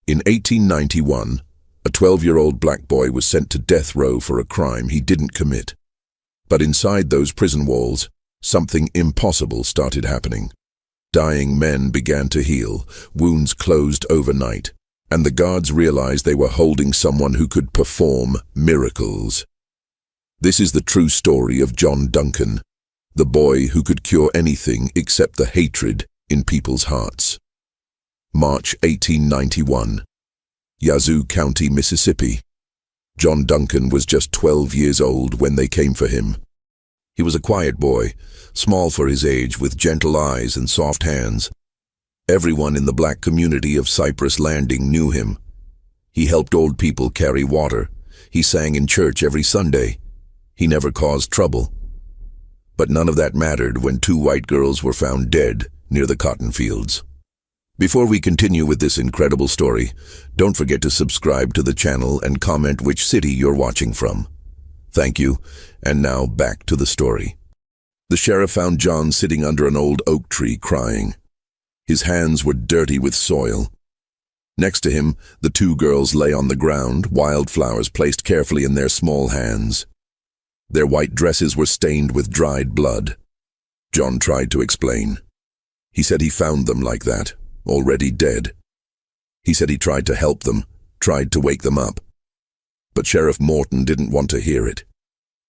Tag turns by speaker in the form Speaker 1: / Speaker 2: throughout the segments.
Speaker 1: In 1891, a 12-year-old black boy was sent to death row for a crime he didn't commit. But inside those prison walls, something impossible started happening. Dying men began to heal, wounds closed overnight, and the guards realized they were holding someone who could perform miracles. This is the true story of John Duncan, the boy who could cure anything except the hatred in people's hearts. March 1891. Yazoo County, Mississippi. John Duncan was just 12 years old when they came for him. He was a quiet boy, small for his age, with gentle eyes and soft hands. Everyone in the black community of Cypress Landing knew him. He helped old people carry water. He sang in church every Sunday. He never caused trouble. But none of that mattered when two white girls were found dead near the cotton fields. Before we continue with this incredible story, don't forget to subscribe to the channel and comment which city you're watching from. Thank you, and now back to the story. The sheriff found John sitting under an old oak tree crying. His hands were dirty with soil. Next to him, the two girls lay on the ground, wildflowers placed carefully in their small hands. Their white dresses were stained with dried blood. John tried to explain. He said he found them like that, already dead. He said he tried to help them, tried to wake them up. But Sheriff Morton didn't want to hear it.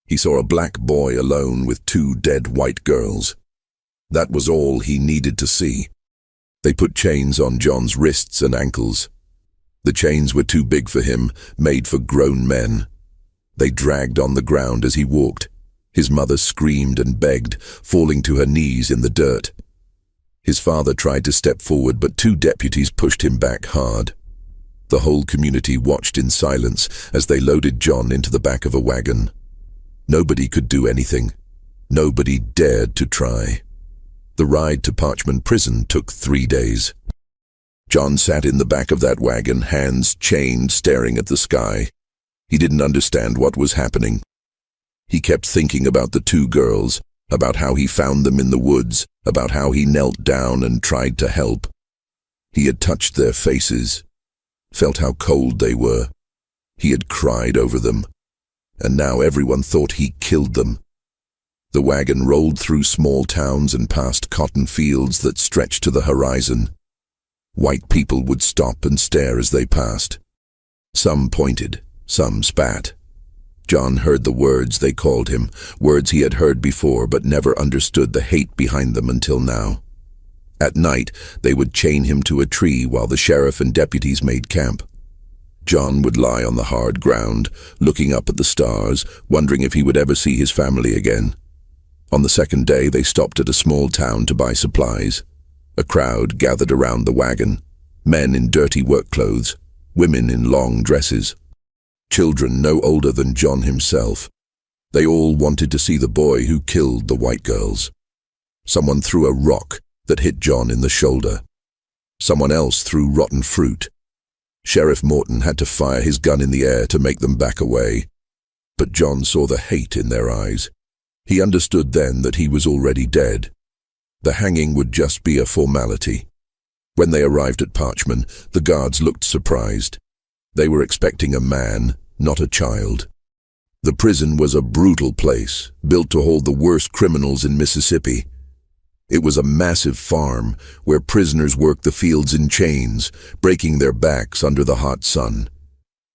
Speaker 1: He saw a black boy alone with two dead white girls. That was all he needed to see. They put chains on John's wrists and ankles. The chains were too big for him, made for grown men. They dragged on the ground as he walked. His mother screamed and begged, falling to her knees in the dirt. His father tried to step forward, but two deputies pushed him back hard. The whole community watched in silence as they loaded John into the back of a wagon. Nobody could do anything. Nobody dared to try. The ride to Parchman Prison took 3 days. John sat in the back of that wagon, hands chained, staring at the sky. He didn't understand what was happening. He kept thinking about the two girls, about how he found them in the woods, about how he knelt down and tried to help. He had touched their faces, felt how cold they were. He had cried over them, and now everyone thought he killed them. The wagon rolled through small towns and past cotton fields that stretched to the horizon. White people would stop and stare as they passed. Some pointed, some spat. John heard the words they called him, words he had heard before but never understood the hate behind them until now. At night, they would chain him to a tree while the sheriff and deputies made camp. John would lie on the hard ground, looking up at the stars, wondering if he would ever see his family again. On the second day, they stopped at a small town to buy supplies. A crowd gathered around the wagon, men in dirty work clothes, women in long dresses. Children no older than John himself. They all wanted to see the boy who killed the white girls. Someone threw a rock that hit John in the shoulder. Someone else threw rotten fruit. Sheriff Morton had to fire his gun in the air to make them back away. But John saw the hate in their eyes. He understood then that he was already dead. The hanging would just be a formality. When they arrived at Parchman, the guards looked surprised. They were expecting a man, not a child. The prison was a brutal place, built to hold the worst criminals in Mississippi. It was a massive farm where prisoners worked the fields in chains, breaking their backs under the hot sun.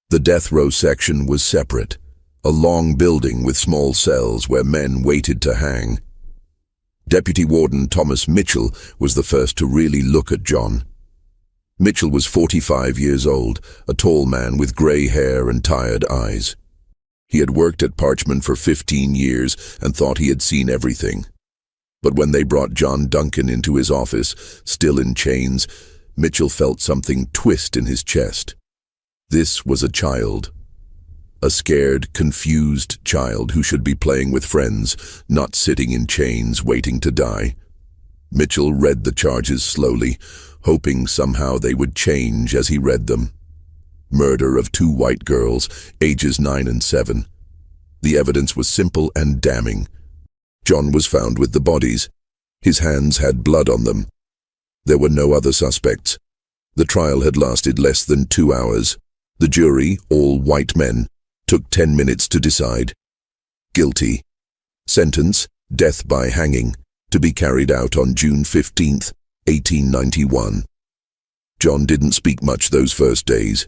Speaker 1: The death row section was separate, a long building with small cells where men waited to hang. Deputy Warden Thomas Mitchell was the first to really look at John. Mitchell was 45 years old, a tall man with gray hair and tired eyes. He had worked at Parchman for 15 years and thought he had seen everything. But when they brought John Duncan into his office, still in chains, Mitchell felt something twist in his chest. This was a child. A scared, confused child who should be playing with friends, not sitting in chains waiting to die. Mitchell read the charges slowly, hoping somehow they would change as he read them. Murder of 2 white girls, ages 9 and 7. The evidence was simple and damning. John was found with the bodies. His hands had blood on them. There were no other suspects. The trial had lasted less than 2 hours. The jury, all white men, took 10 minutes to decide. Guilty. Sentence, death by hanging, to be carried out on June 15, 1891. John didn't speak much those first days.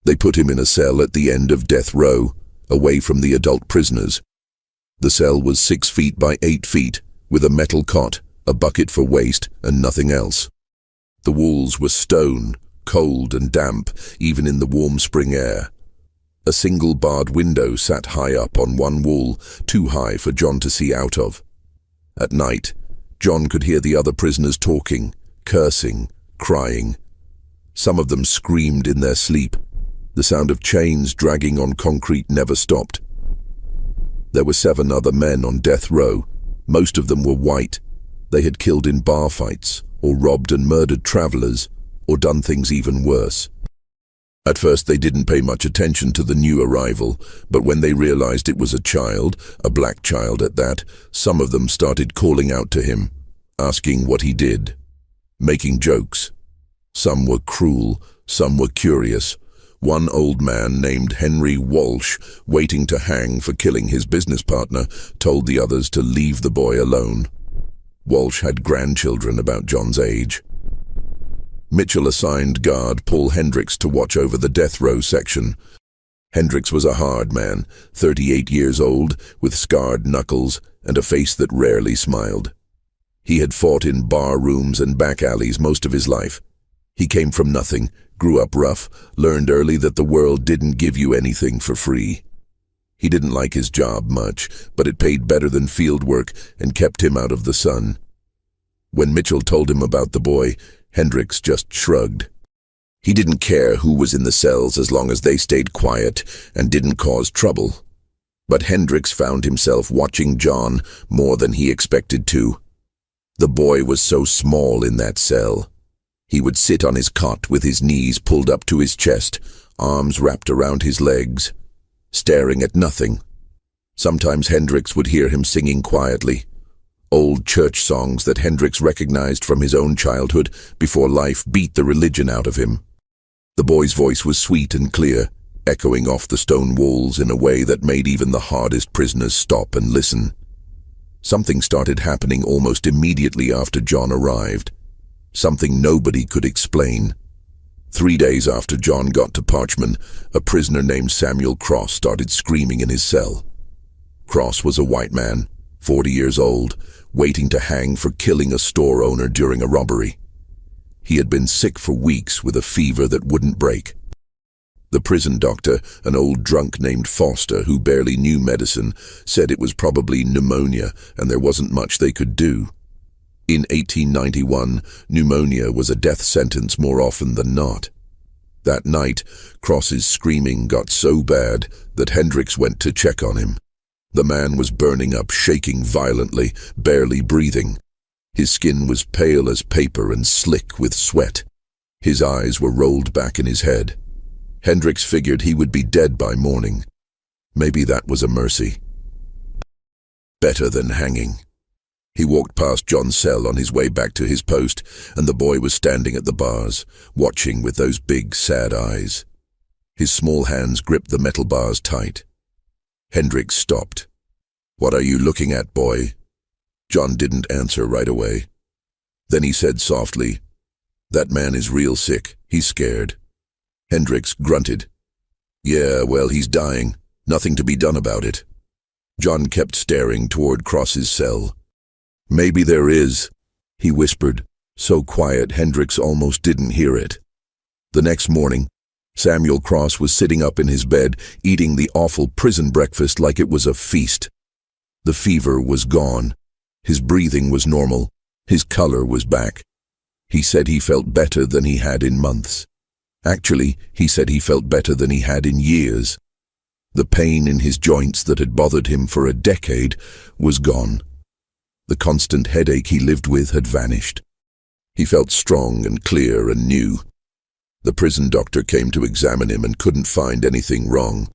Speaker 1: They put him in a cell at the end of death row, away from the adult prisoners. The cell was 6 feet by 8 feet, with a metal cot, a bucket for waste, and nothing else. The walls were stone, cold and damp, even in the warm spring air. A single barred window sat high up on one wall, too high for John to see out of. At night, John could hear the other prisoners talking, cursing, crying. Some of them screamed in their sleep. The sound of chains dragging on concrete never stopped. There were 7 other men on death row. Most of them were white. They had killed in bar fights, or robbed and murdered travelers, or done things even worse. At first they didn't pay much attention to the new arrival, but when they realized it was a child, a black child at that, some of them started calling out to him, asking what he did, making jokes. Some were cruel, some were curious. One old man named Henry Walsh, waiting to hang for killing his business partner, told the others to leave the boy alone. Walsh had grandchildren about John's age. Mitchell assigned guard Paul Hendricks to watch over the death row section. Hendricks was a hard man, 38 years old, with scarred knuckles and a face that rarely smiled. He had fought in bar rooms and back alleys most of his life. He came from nothing, grew up rough, learned early that the world didn't give you anything for free. He didn't like his job much, but it paid better than field work and kept him out of the sun. When Mitchell told him about the boy, Hendricks just shrugged. He didn't care who was in the cells as long as they stayed quiet and didn't cause trouble. But Hendricks found himself watching John more than he expected to. The boy was so small in that cell. He would sit on his cot with his knees pulled up to his chest, arms wrapped around his legs, staring at nothing. Sometimes Hendricks would hear him singing quietly, old church songs that Hendricks recognized from his own childhood before life beat the religion out of him. The boy's voice was sweet and clear, echoing off the stone walls in a way that made even the hardest prisoners stop and listen. Something started happening almost immediately after John arrived. Something nobody could explain. 3 days after John got to Parchman, a prisoner named Samuel Cross started screaming in his cell. Cross was a white man, 40 years old, waiting to hang for killing a store owner during a robbery. He had been sick for weeks with a fever that wouldn't break. The prison doctor, an old drunk named Foster who barely knew medicine, said it was probably pneumonia and there wasn't much they could do. In 1891, pneumonia was a death sentence more often than not. That night, Cross's screaming got so bad that Hendricks went to check on him. The man was burning up, shaking violently, barely breathing. His skin was pale as paper and slick with sweat. His eyes were rolled back in his head. Hendricks figured he would be dead by morning. Maybe that was a mercy. Better than hanging. He walked past John's cell on his way back to his post, and the boy was standing at the bars, watching with those big, sad eyes. His small hands gripped the metal bars tight. Hendricks stopped. "What are you looking at, boy?" John didn't answer right away. Then he said softly, "That man is real sick. He's scared." Hendricks grunted. "Yeah, well, he's dying. Nothing to be done about it." John kept staring toward Cross's cell. "Maybe there is," he whispered, so quiet Hendricks almost didn't hear it. The next morning, Samuel Cross was sitting up in his bed, eating the awful prison breakfast like it was a feast. The fever was gone. His breathing was normal. His color was back. He said he felt better than he had in months. Actually, he said he felt better than he had in years. The pain in his joints that had bothered him for a decade was gone. The constant headache he lived with had vanished. He felt strong and clear and new. The prison doctor came to examine him and couldn't find anything wrong.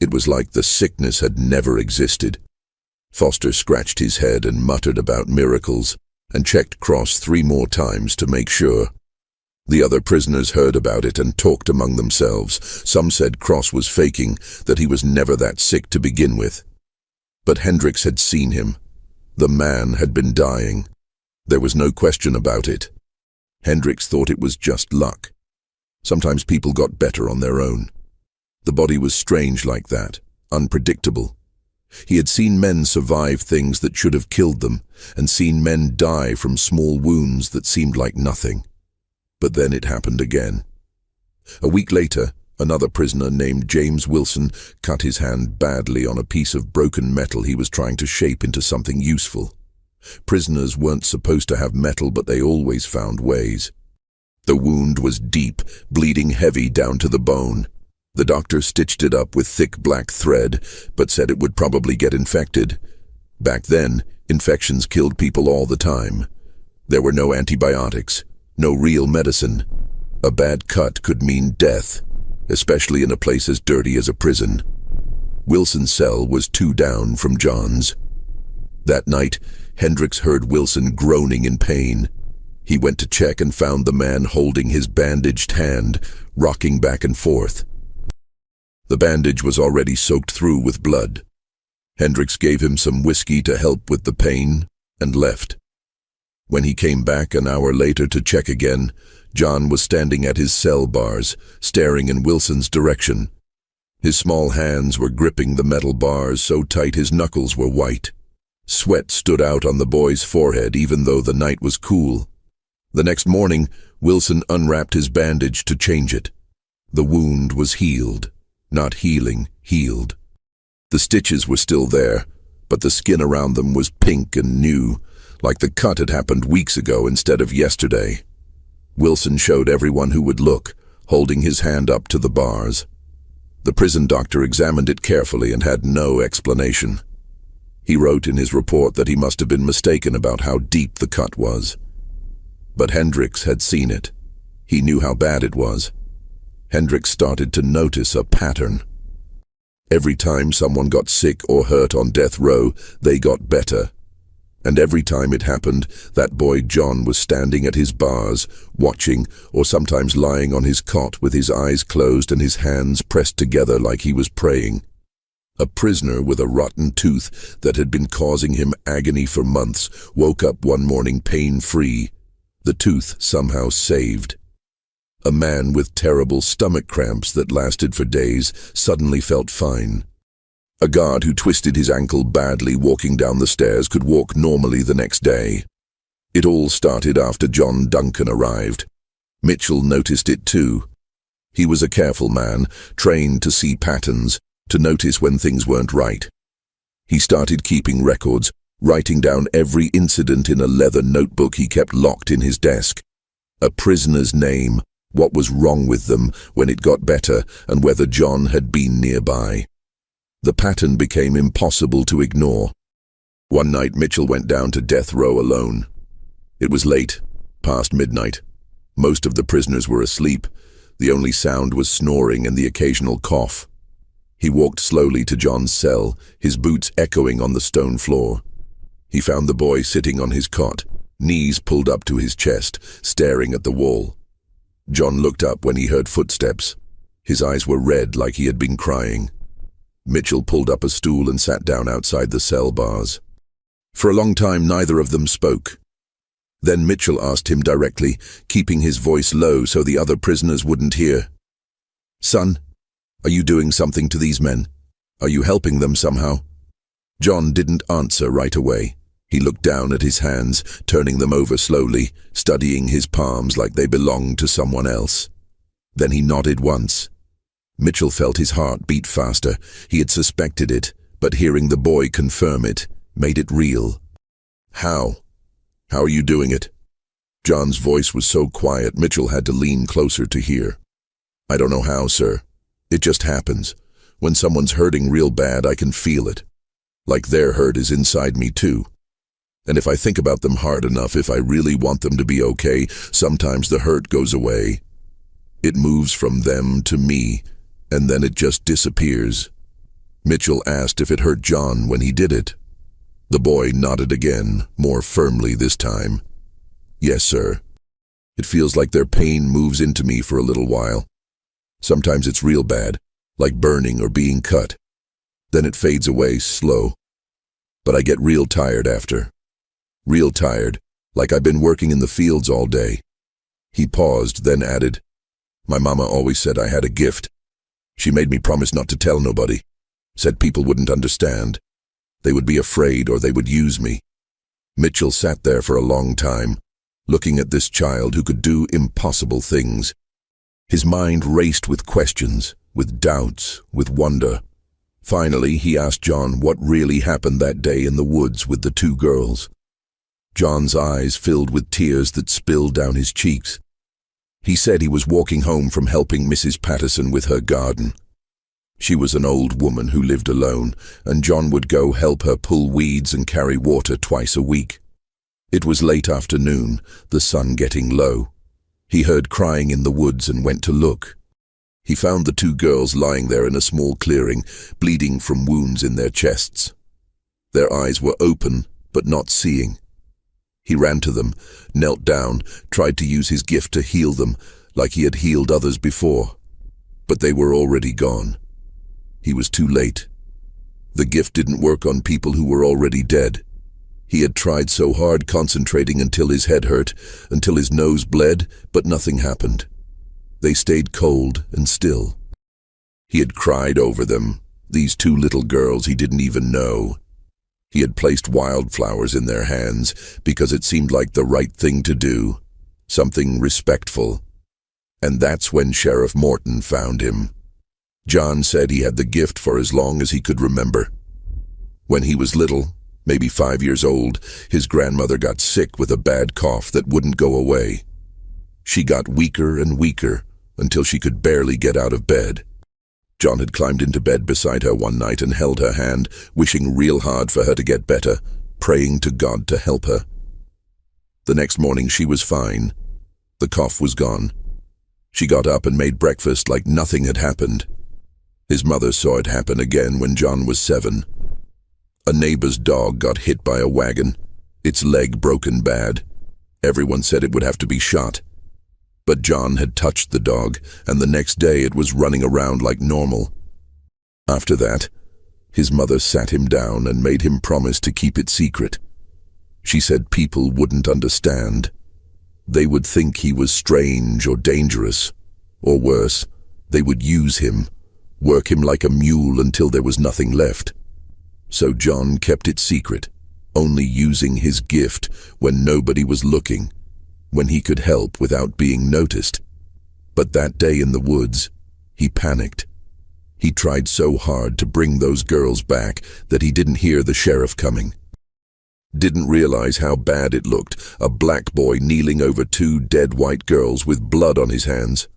Speaker 1: It was like the sickness had never existed. Foster scratched his head and muttered about miracles and checked Cross 3 more times to make sure. The other prisoners heard about it and talked among themselves. Some said Cross was faking, that he was never that sick to begin with. But Hendricks had seen him. The man had been dying. There was no question about it. Hendricks thought it was just luck. Sometimes people got better on their own. The body was strange like that, unpredictable. He had seen men survive things that should have killed them, and seen men die from small wounds that seemed like nothing. But then it happened again. A week later, another prisoner named James Wilson cut his hand badly on a piece of broken metal he was trying to shape into something useful. Prisoners weren't supposed to have metal, but they always found ways. The wound was deep, bleeding heavy down to the bone. The doctor stitched it up with thick black thread, but said it would probably get infected. Back then, infections killed people all the time. There were no antibiotics, no real medicine. A bad cut could mean death, especially in a place as dirty as a prison. Wilson's cell was 2 down from John's. That night, Hendricks heard Wilson groaning in pain. He went to check and found the man holding his bandaged hand, rocking back and forth. The bandage was already soaked through with blood. Hendricks gave him some whiskey to help with the pain and left. When he came back an hour later to check again, John was standing at his cell bars, staring in Wilson's direction. His small hands were gripping the metal bars so tight his knuckles were white. Sweat stood out on the boy's forehead even though the night was cool. The next morning, Wilson unwrapped his bandage to change it. The wound was healed, not healing, healed. The stitches were still there, but the skin around them was pink and new, like the cut had happened weeks ago instead of yesterday. Wilson showed everyone who would look, holding his hand up to the bars. The prison doctor examined it carefully and had no explanation. He wrote in his report that he must have been mistaken about how deep the cut was. But Hendricks had seen it. He knew how bad it was. Hendricks started to notice a pattern. Every time someone got sick or hurt on death row, they got better. And every time it happened, that boy John was standing at his bars, watching, or sometimes lying on his cot with his eyes closed and his hands pressed together like he was praying. A prisoner with a rotten tooth that had been causing him agony for months woke up one morning pain-free, the tooth somehow saved. A man with terrible stomach cramps that lasted for days suddenly felt fine. A guard who twisted his ankle badly walking down the stairs could walk normally the next day. It all started after John Duncan arrived. Mitchell noticed it too. He was a careful man, trained to see patterns, to notice when things weren't right. He started keeping records, writing down every incident in a leather notebook he kept locked in his desk. A prisoner's name, what was wrong with them, when it got better, and whether John had been nearby. The pattern became impossible to ignore. One night Mitchell went down to death row alone. It was late, past midnight. Most of the prisoners were asleep. The only sound was snoring and the occasional cough. He walked slowly to John's cell, his boots echoing on the stone floor. He found the boy sitting on his cot, knees pulled up to his chest, staring at the wall. John looked up when he heard footsteps. His eyes were red like he had been crying. Mitchell pulled up a stool and sat down outside the cell bars. For a long time, neither of them spoke. Then Mitchell asked him directly, keeping his voice low so the other prisoners wouldn't hear. "Son, are you doing something to these men? Are you helping them somehow?" John didn't answer right away. He looked down at his hands, turning them over slowly, studying his palms like they belonged to someone else. Then he nodded once. Mitchell felt his heart beat faster. He had suspected it, but hearing the boy confirm it made it real. How? How are you doing it?" John's voice was so quiet Mitchell had to lean closer to hear. "I don't know how, sir. It just happens. When someone's hurting real bad, I can feel it. Like their hurt is inside me too. And if I think about them hard enough, if I really want them to be okay, sometimes the hurt goes away. It moves from them to me, and then it just disappears." Mitchell asked if it hurt John when he did it. The boy nodded again, more firmly this time. "Yes, sir. It feels like their pain moves into me for a little while. Sometimes it's real bad, like burning or being cut. Then it fades away slow. But I get real tired after. Real tired, like I've been working in the fields all day. He paused, then added, "My mama always said I had a gift. She made me promise not to tell nobody. Said people wouldn't understand. They would be afraid or they would use me." Mitchell sat there for a long time, looking at this child who could do impossible things. His mind raced with questions, with doubts, with wonder. Finally, he asked John what really happened that day in the woods with the two girls. John's eyes filled with tears that spilled down his cheeks. He said he was walking home from helping Mrs. Patterson with her garden. She was an old woman who lived alone, and John would go help her pull weeds and carry water twice a week. It was late afternoon, the sun getting low. He heard crying in the woods and went to look. He found the two girls lying there in a small clearing, bleeding from wounds in their chests. Their eyes were open, but not seeing. He ran to them, knelt down, tried to use his gift to heal them, like he had healed others before. But they were already gone. He was too late. The gift didn't work on people who were already dead. He had tried so hard concentrating until his head hurt, until his nose bled, but nothing happened. They stayed cold and still. He had cried over them, these two little girls he didn't even know. He had placed wildflowers in their hands because it seemed like the right thing to do, something respectful. And that's when Sheriff Morton found him. John said he had the gift for as long as he could remember. When he was little, maybe 5 years old, his grandmother got sick with a bad cough that wouldn't go away. She got weaker and weaker until she could barely get out of bed. John had climbed into bed beside her one night and held her hand, wishing real hard for her to get better, praying to God to help her. The next morning she was fine. The cough was gone. She got up and made breakfast like nothing had happened. His mother saw it happen again when John was 7. A neighbor's dog got hit by a wagon, its leg broken bad. Everyone said it would have to be shot. But John had touched the dog, and the next day it was running around like normal. After that, his mother sat him down and made him promise to keep it secret. She said people wouldn't understand. They would think he was strange or dangerous, or worse, they would use him, work him like a mule until there was nothing left. So John kept it secret, only using his gift when nobody was looking, when he could help without being noticed. But that day in the woods, he panicked. He tried so hard to bring those girls back that he didn't hear the sheriff coming. Didn't realize how bad it looked, a black boy kneeling over 2 dead white girls with blood on his hands.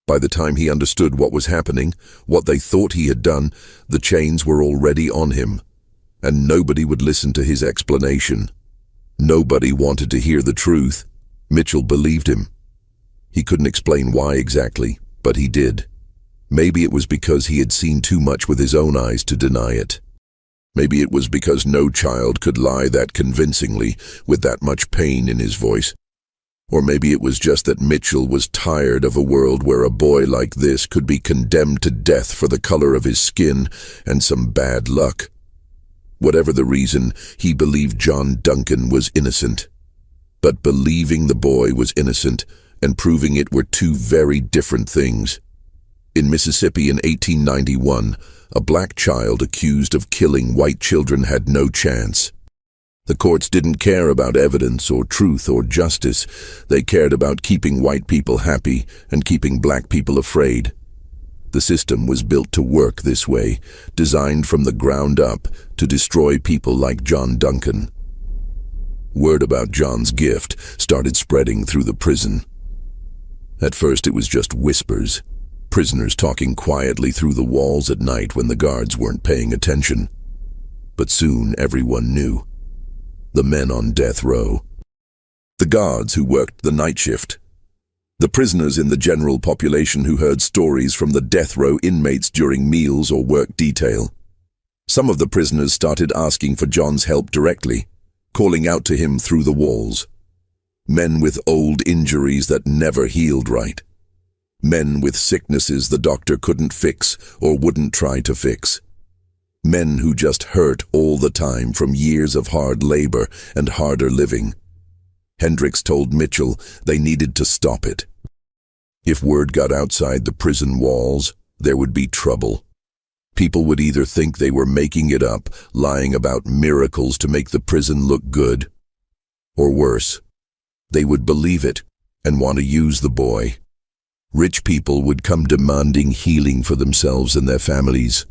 Speaker 1: By the time he understood what was happening, what they thought he had done, the chains were already on him, and nobody would listen to his explanation. Nobody wanted to hear the truth. Mitchell believed him. He couldn't explain why exactly, but he did. Maybe it was because he had seen too much with his own eyes to deny it. Maybe it was because no child could lie that convincingly with that much pain in his voice. Or maybe it was just that Mitchell was tired of a world where a boy like this could be condemned to death for the color of his skin and some bad luck. Whatever the reason, he believed John Duncan was innocent. But believing the boy was innocent and proving it were two very different things. In Mississippi in 1891, a black child accused of killing white children had no chance. The courts didn't care about evidence or truth or justice. They cared about keeping white people happy and keeping black people afraid. The system was built to work this way, designed from the ground up to destroy people like John Duncan. Word about John's gift started spreading through the prison. At first it was just whispers, prisoners talking quietly through the walls at night when the guards weren't paying attention. But soon everyone knew. The men on death row, the guards who worked the night shift, the prisoners in the general population who heard stories from the death row inmates during meals or work detail. Some of the prisoners started asking for John's help directly, calling out to him through the walls. Men with old injuries that never healed right. Men with sicknesses the doctor couldn't fix or wouldn't try to fix. Men who just hurt all the time from years of hard labor and harder living. Hendricks told Mitchell they needed to stop it. If word got outside the prison walls, there would be trouble. People would either think they were making it up, lying about miracles to make the prison look good, or worse, they would believe it and want to use the boy. Rich people would come demanding healing for themselves and their families.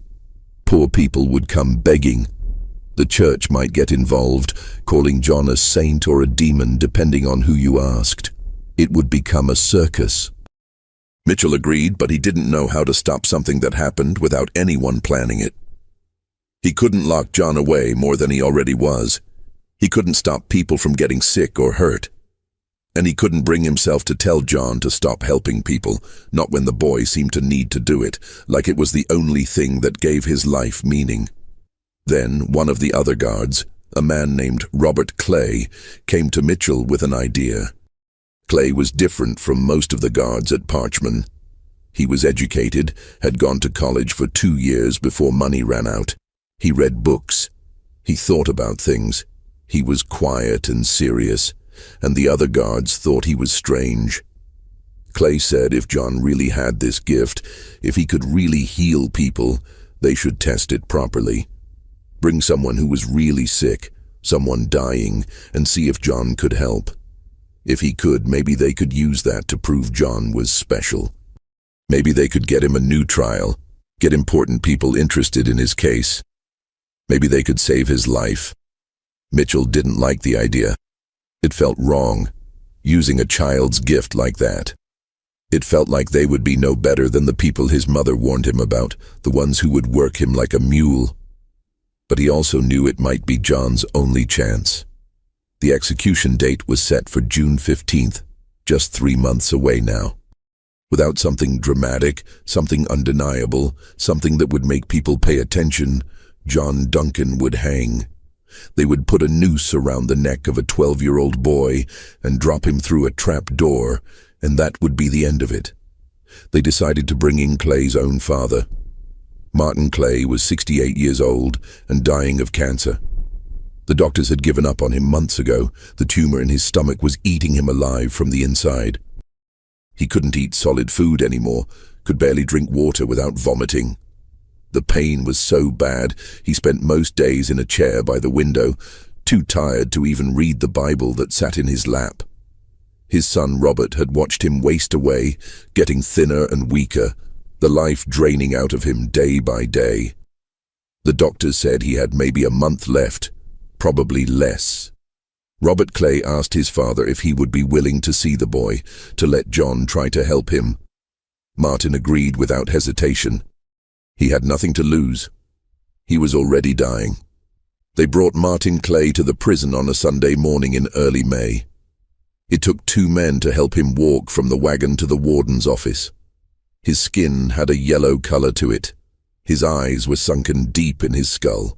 Speaker 1: Poor people would come begging. The church might get involved, calling John a saint or a demon depending on who you asked. It would become a circus. Mitchell agreed, but he didn't know how to stop something that happened without anyone planning it. He couldn't lock John away more than he already was. He couldn't stop people from getting sick or hurt. And he couldn't bring himself to tell John to stop helping people, not when the boy seemed to need to do it, like it was the only thing that gave his life meaning. Then one of the other guards, a man named Robert Clay, came to Mitchell with an idea. Clay was different from most of the guards at Parchman. He was educated, had gone to college for 2 years before money ran out. He read books. He thought about things. He was quiet and serious, and the other guards thought he was strange. Clay said if John really had this gift, if he could really heal people, they should test it properly. Bring someone who was really sick, someone dying, and see if John could help. If he could, maybe they could use that to prove John was special. Maybe they could get him a new trial, get important people interested in his case. Maybe they could save his life. Mitchell didn't like the idea. It felt wrong, using a child's gift like that. It felt like they would be no better than the people his mother warned him about, the ones who would work him like a mule. But he also knew it might be John's only chance. The execution date was set for June 15th, just 3 months away now. Without something dramatic, something undeniable, something that would make people pay attention, John Duncan would hang. They would put a noose around the neck of a 12-year-old boy and drop him through a trap door, and that would be the end of it. They decided to bring in Clay's own father. Martin Clay was 68 years old and dying of cancer. The doctors had given up on him months ago. The tumor in his stomach was eating him alive from the inside. He couldn't eat solid food anymore, could barely drink water without vomiting. The pain was so bad, he spent most days in a chair by the window, too tired to even read the Bible that sat in his lap. His son Robert had watched him waste away, getting thinner and weaker, the life draining out of him day by day. The doctors said he had maybe a month left, probably less. Robert Clay asked his father if he would be willing to see the boy, to let John try to help him. Martin agreed without hesitation. He had nothing to lose. He was already dying. They brought Martin Clay to the prison on a Sunday morning in early May. It took 2 men to help him walk from the wagon to the warden's office. His skin had a yellow color to it. His eyes were sunken deep in his skull.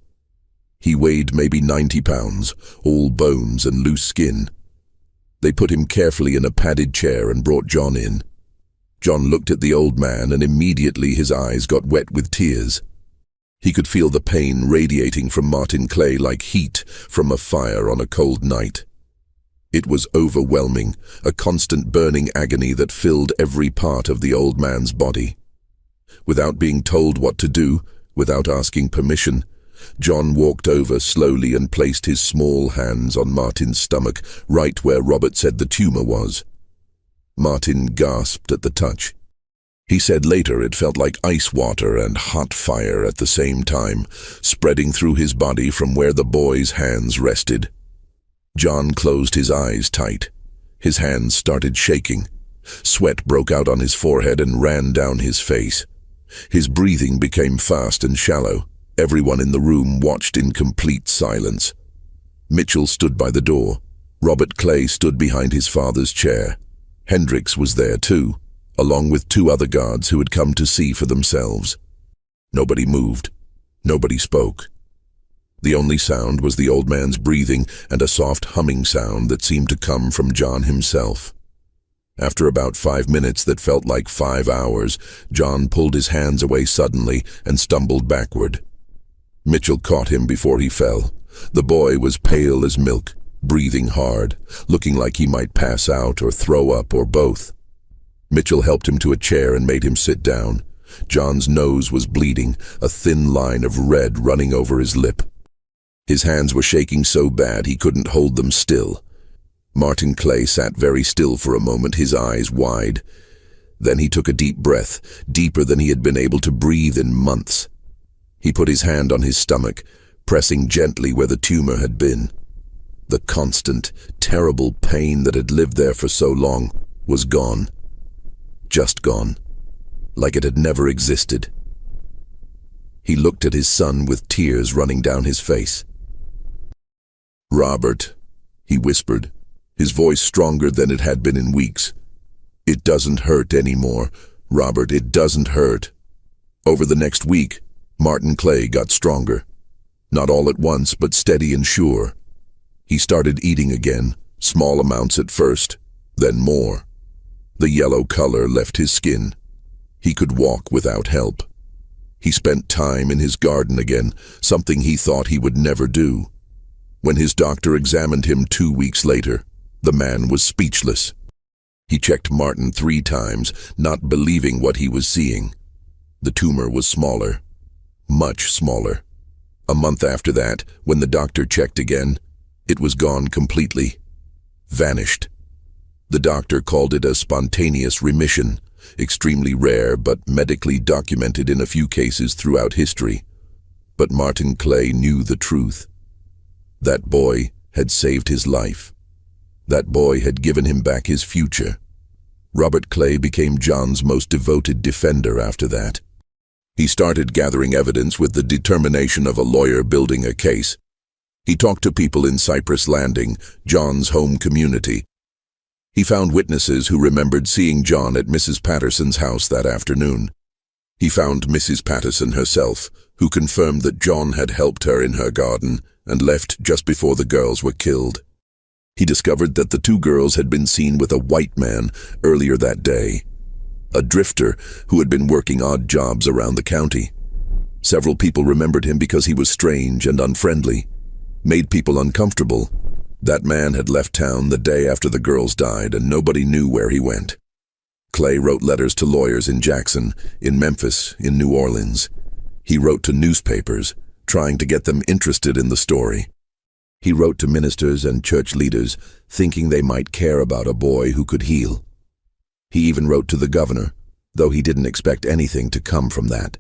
Speaker 1: He weighed maybe 90 pounds, all bones and loose skin. They put him carefully in a padded chair and brought John in. John looked at the old man and immediately his eyes got wet with tears. He could feel the pain radiating from Martin Clay like heat from a fire on a cold night. It was overwhelming, a constant burning agony that filled every part of the old man's body. Without being told what to do, without asking permission, John walked over slowly and placed his small hands on Martin's stomach, right where Robert said the tumor was. Martin gasped at the touch. He said later it felt like ice water and hot fire at the same time, spreading through his body from where the boy's hands rested. John closed his eyes tight. His hands started shaking. Sweat broke out on his forehead and ran down his face. His breathing became fast and shallow. Everyone in the room watched in complete silence. Mitchell stood by the door. Robert Clay stood behind his father's chair. Hendricks was there too, along with 2 other guards who had come to see for themselves. Nobody moved. Nobody spoke. The only sound was the old man's breathing and a soft humming sound that seemed to come from John himself. After about 5 minutes that felt like 5 hours, John pulled his hands away suddenly and stumbled backward. Mitchell caught him before he fell. The boy was pale as milk, breathing hard, looking like he might pass out or throw up or both. Mitchell helped him to a chair and made him sit down. John's nose was bleeding, a thin line of red running over his lip. His hands were shaking so bad he couldn't hold them still. Martin Clay sat very still for a moment, his eyes wide. Then he took a deep breath, deeper than he had been able to breathe in months. He put his hand on his stomach, pressing gently where the tumor had been. The constant, terrible pain that had lived there for so long was gone. Just gone. Like it had never existed. He looked at his son with tears running down his face. "Robert," he whispered, his voice stronger than it had been in weeks. "It doesn't hurt anymore. Robert, it doesn't hurt." Over the next week, Martin Clay got stronger. Not all at once, but steady and sure. He started eating again, small amounts at first, then more. The yellow color left his skin. He could walk without help. He spent time in his garden again, something he thought he would never do. When his doctor examined him 2 weeks later, the man was speechless. He checked Martin 3 times, not believing what he was seeing. The tumor was smaller, much smaller. A month after that, when the doctor checked again, it was gone completely. Vanished. The doctor called it a spontaneous remission, extremely rare but medically documented in a few cases throughout history. But Martin Clay knew the truth. That boy had saved his life. That boy had given him back his future. Robert Clay became John's most devoted defender after that. He started gathering evidence with the determination of a lawyer building a case. He talked to people in Cypress Landing, John's home community. He found witnesses who remembered seeing John at Mrs. Patterson's house that afternoon. He found Mrs. Patterson herself, who confirmed that John had helped her in her garden and left just before the girls were killed. He discovered that the 2 girls had been seen with a white man earlier that day, a drifter who had been working odd jobs around the county. Several people remembered him because he was strange and unfriendly, made people uncomfortable. That man had left town the day after the girls died, and nobody knew where he went. Clay wrote letters to lawyers in Jackson, in Memphis, in New Orleans. He wrote to newspapers, trying to get them interested in the story. He wrote to ministers and church leaders, thinking they might care about a boy who could heal. He even wrote to the governor, though he didn't expect anything to come from that.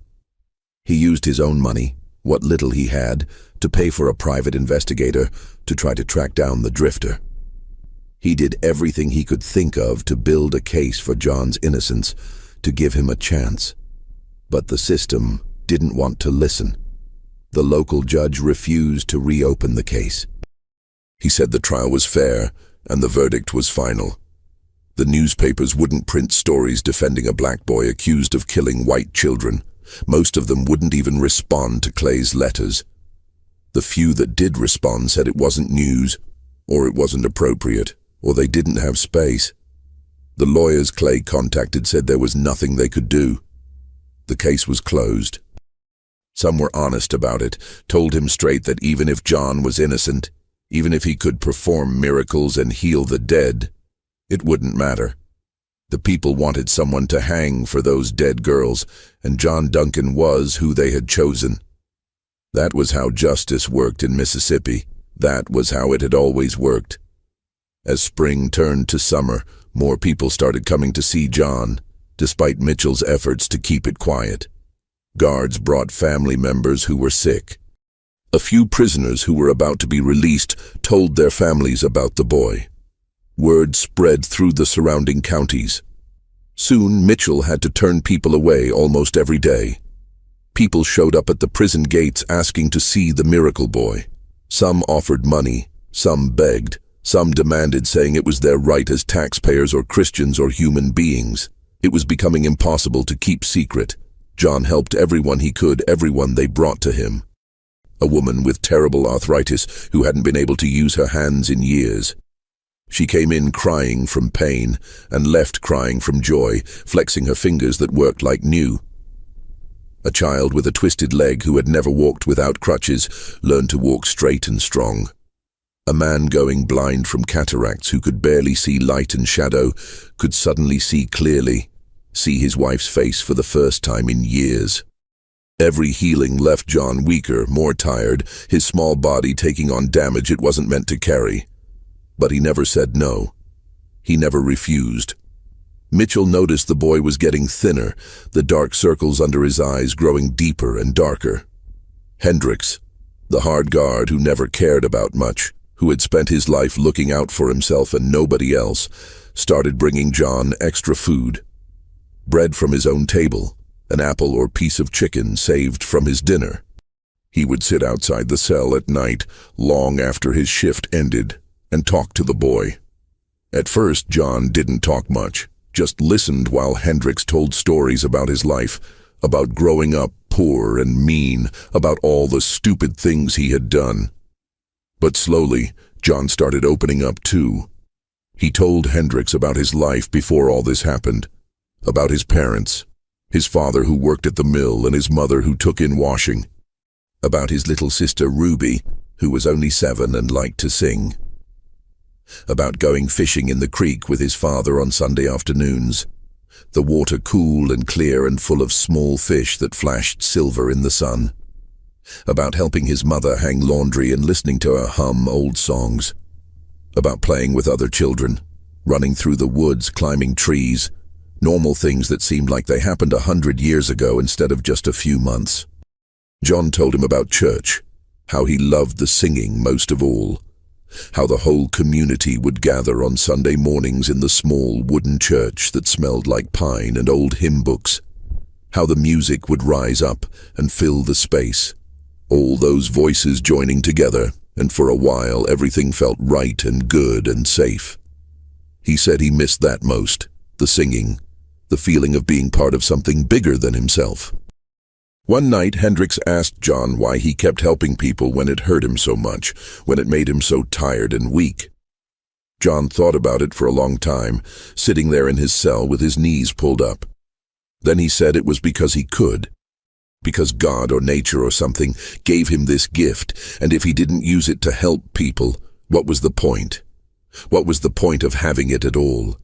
Speaker 1: He used his own money, what little he had, to pay for a private investigator to try to track down the drifter. He did everything he could think of to build a case for John's innocence, to give him a chance. But the system didn't want to listen. The local judge refused to reopen the case. He said the trial was fair and the verdict was final. The newspapers wouldn't print stories defending a black boy accused of killing white children. Most of them wouldn't even respond to Clay's letters. The few that did respond said it wasn't news, or it wasn't appropriate, or they didn't have space. The lawyers Clay contacted said there was nothing they could do. The case was closed. Some were honest about it, told him straight that even if John was innocent, even if he could perform miracles and heal the dead, it wouldn't matter. The people wanted someone to hang for those dead girls, and John Duncan was who they had chosen. That was how justice worked in Mississippi. That was how it had always worked. As spring turned to summer, more people started coming to see John, despite Mitchell's efforts to keep it quiet. Guards brought family members who were sick. A few prisoners who were about to be released told their families about the boy. Word spread through the surrounding counties. Soon, Mitchell had to turn people away almost every day. People showed up at the prison gates asking to see the miracle boy. Some offered money, some begged, some demanded, saying it was their right as taxpayers or Christians or human beings. It was becoming impossible to keep secret. John helped everyone he could, everyone they brought to him. a woman with terrible arthritis who hadn't been able to use her hands in years. She came in crying from pain and left crying from joy, flexing her fingers that worked like new. A child with a twisted leg who had never walked without crutches learned to walk straight and strong. A man going blind from cataracts who could barely see light and shadow could suddenly see clearly, see his wife's face for the first time in years. Every healing left John weaker, more tired, his small body taking on damage it wasn't meant to carry. But he never said no. He never refused. Mitchell noticed the boy was getting thinner, the dark circles under his eyes growing deeper and darker. Hendricks, the hard guard who never cared about much, who had spent his life looking out for himself and nobody else, started bringing John extra food. Bread from his own table, an apple or piece of chicken saved from his dinner. He would sit outside the cell at night, long after his shift ended, and talk to the boy. At first, John didn't talk much, just listened while Hendricks told stories about his life, about growing up poor and mean, about all the stupid things he had done. But slowly, John started opening up too. He told Hendricks about his life before all this happened, about his parents, his father who worked at the mill and his mother who took in washing, about his little sister Ruby, who was only 7 and liked to sing, about going fishing in the creek with his father on Sunday afternoons, the water cool and clear and full of small fish that flashed silver in the sun, about helping his mother hang laundry and listening to her hum old songs, about playing with other children, running through the woods, climbing trees, normal things that seemed like they happened 100 years ago instead of just a few months. John told him about church, how he loved the singing most of all, how the whole community would gather on Sunday mornings in the small wooden church that smelled like pine and old hymn books, how the music would rise up and fill the space, all those voices joining together, and for a while everything felt right and good and safe. He said he missed that most, the singing, the feeling of being part of something bigger than himself. One night, Hendricks asked John why he kept helping people when it hurt him so much, when it made him so tired and weak. John thought about it for a long time, sitting there in his cell with his knees pulled up. Then he said it was because he could. Because God or nature or something gave him this gift, and if he didn't use it to help people, what was the point? What was the point of having it at all?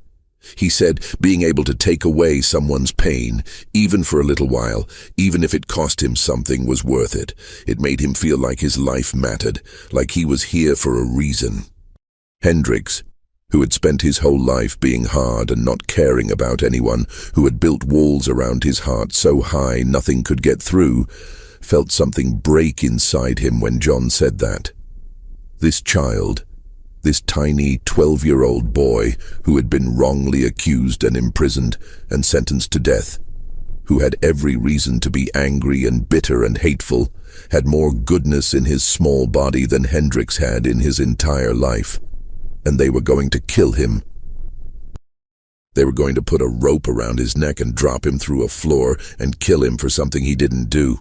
Speaker 1: He said being able to take away someone's pain, even for a little while, even if it cost him something, was worth it. It made him feel like his life mattered, like he was here for a reason. Hendricks, who had spent his whole life being hard and not caring about anyone, who had built walls around his heart so high nothing could get through, felt something break inside him when John said that. This child, this tiny 12-year-old boy who had been wrongly accused and imprisoned and sentenced to death, who had every reason to be angry and bitter and hateful, had more goodness in his small body than Hendricks had in his entire life. And they were going to kill him. They were going to put a rope around his neck and drop him through a floor and kill him for something he didn't do.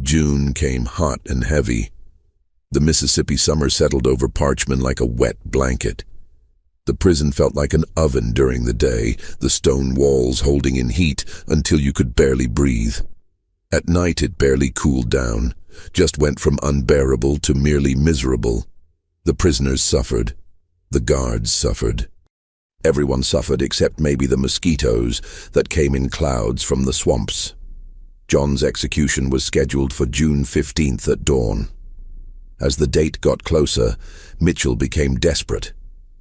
Speaker 1: June came hot and heavy. The Mississippi summer settled over Parchman like a wet blanket. The prison felt like an oven during the day, the stone walls holding in heat until you could barely breathe. At night it barely cooled down, just went from unbearable to merely miserable. The prisoners suffered. The guards suffered. Everyone suffered except maybe the mosquitoes that came in clouds from the swamps. John's execution was scheduled for June 15th at dawn. As the date got closer, Mitchell became desperate.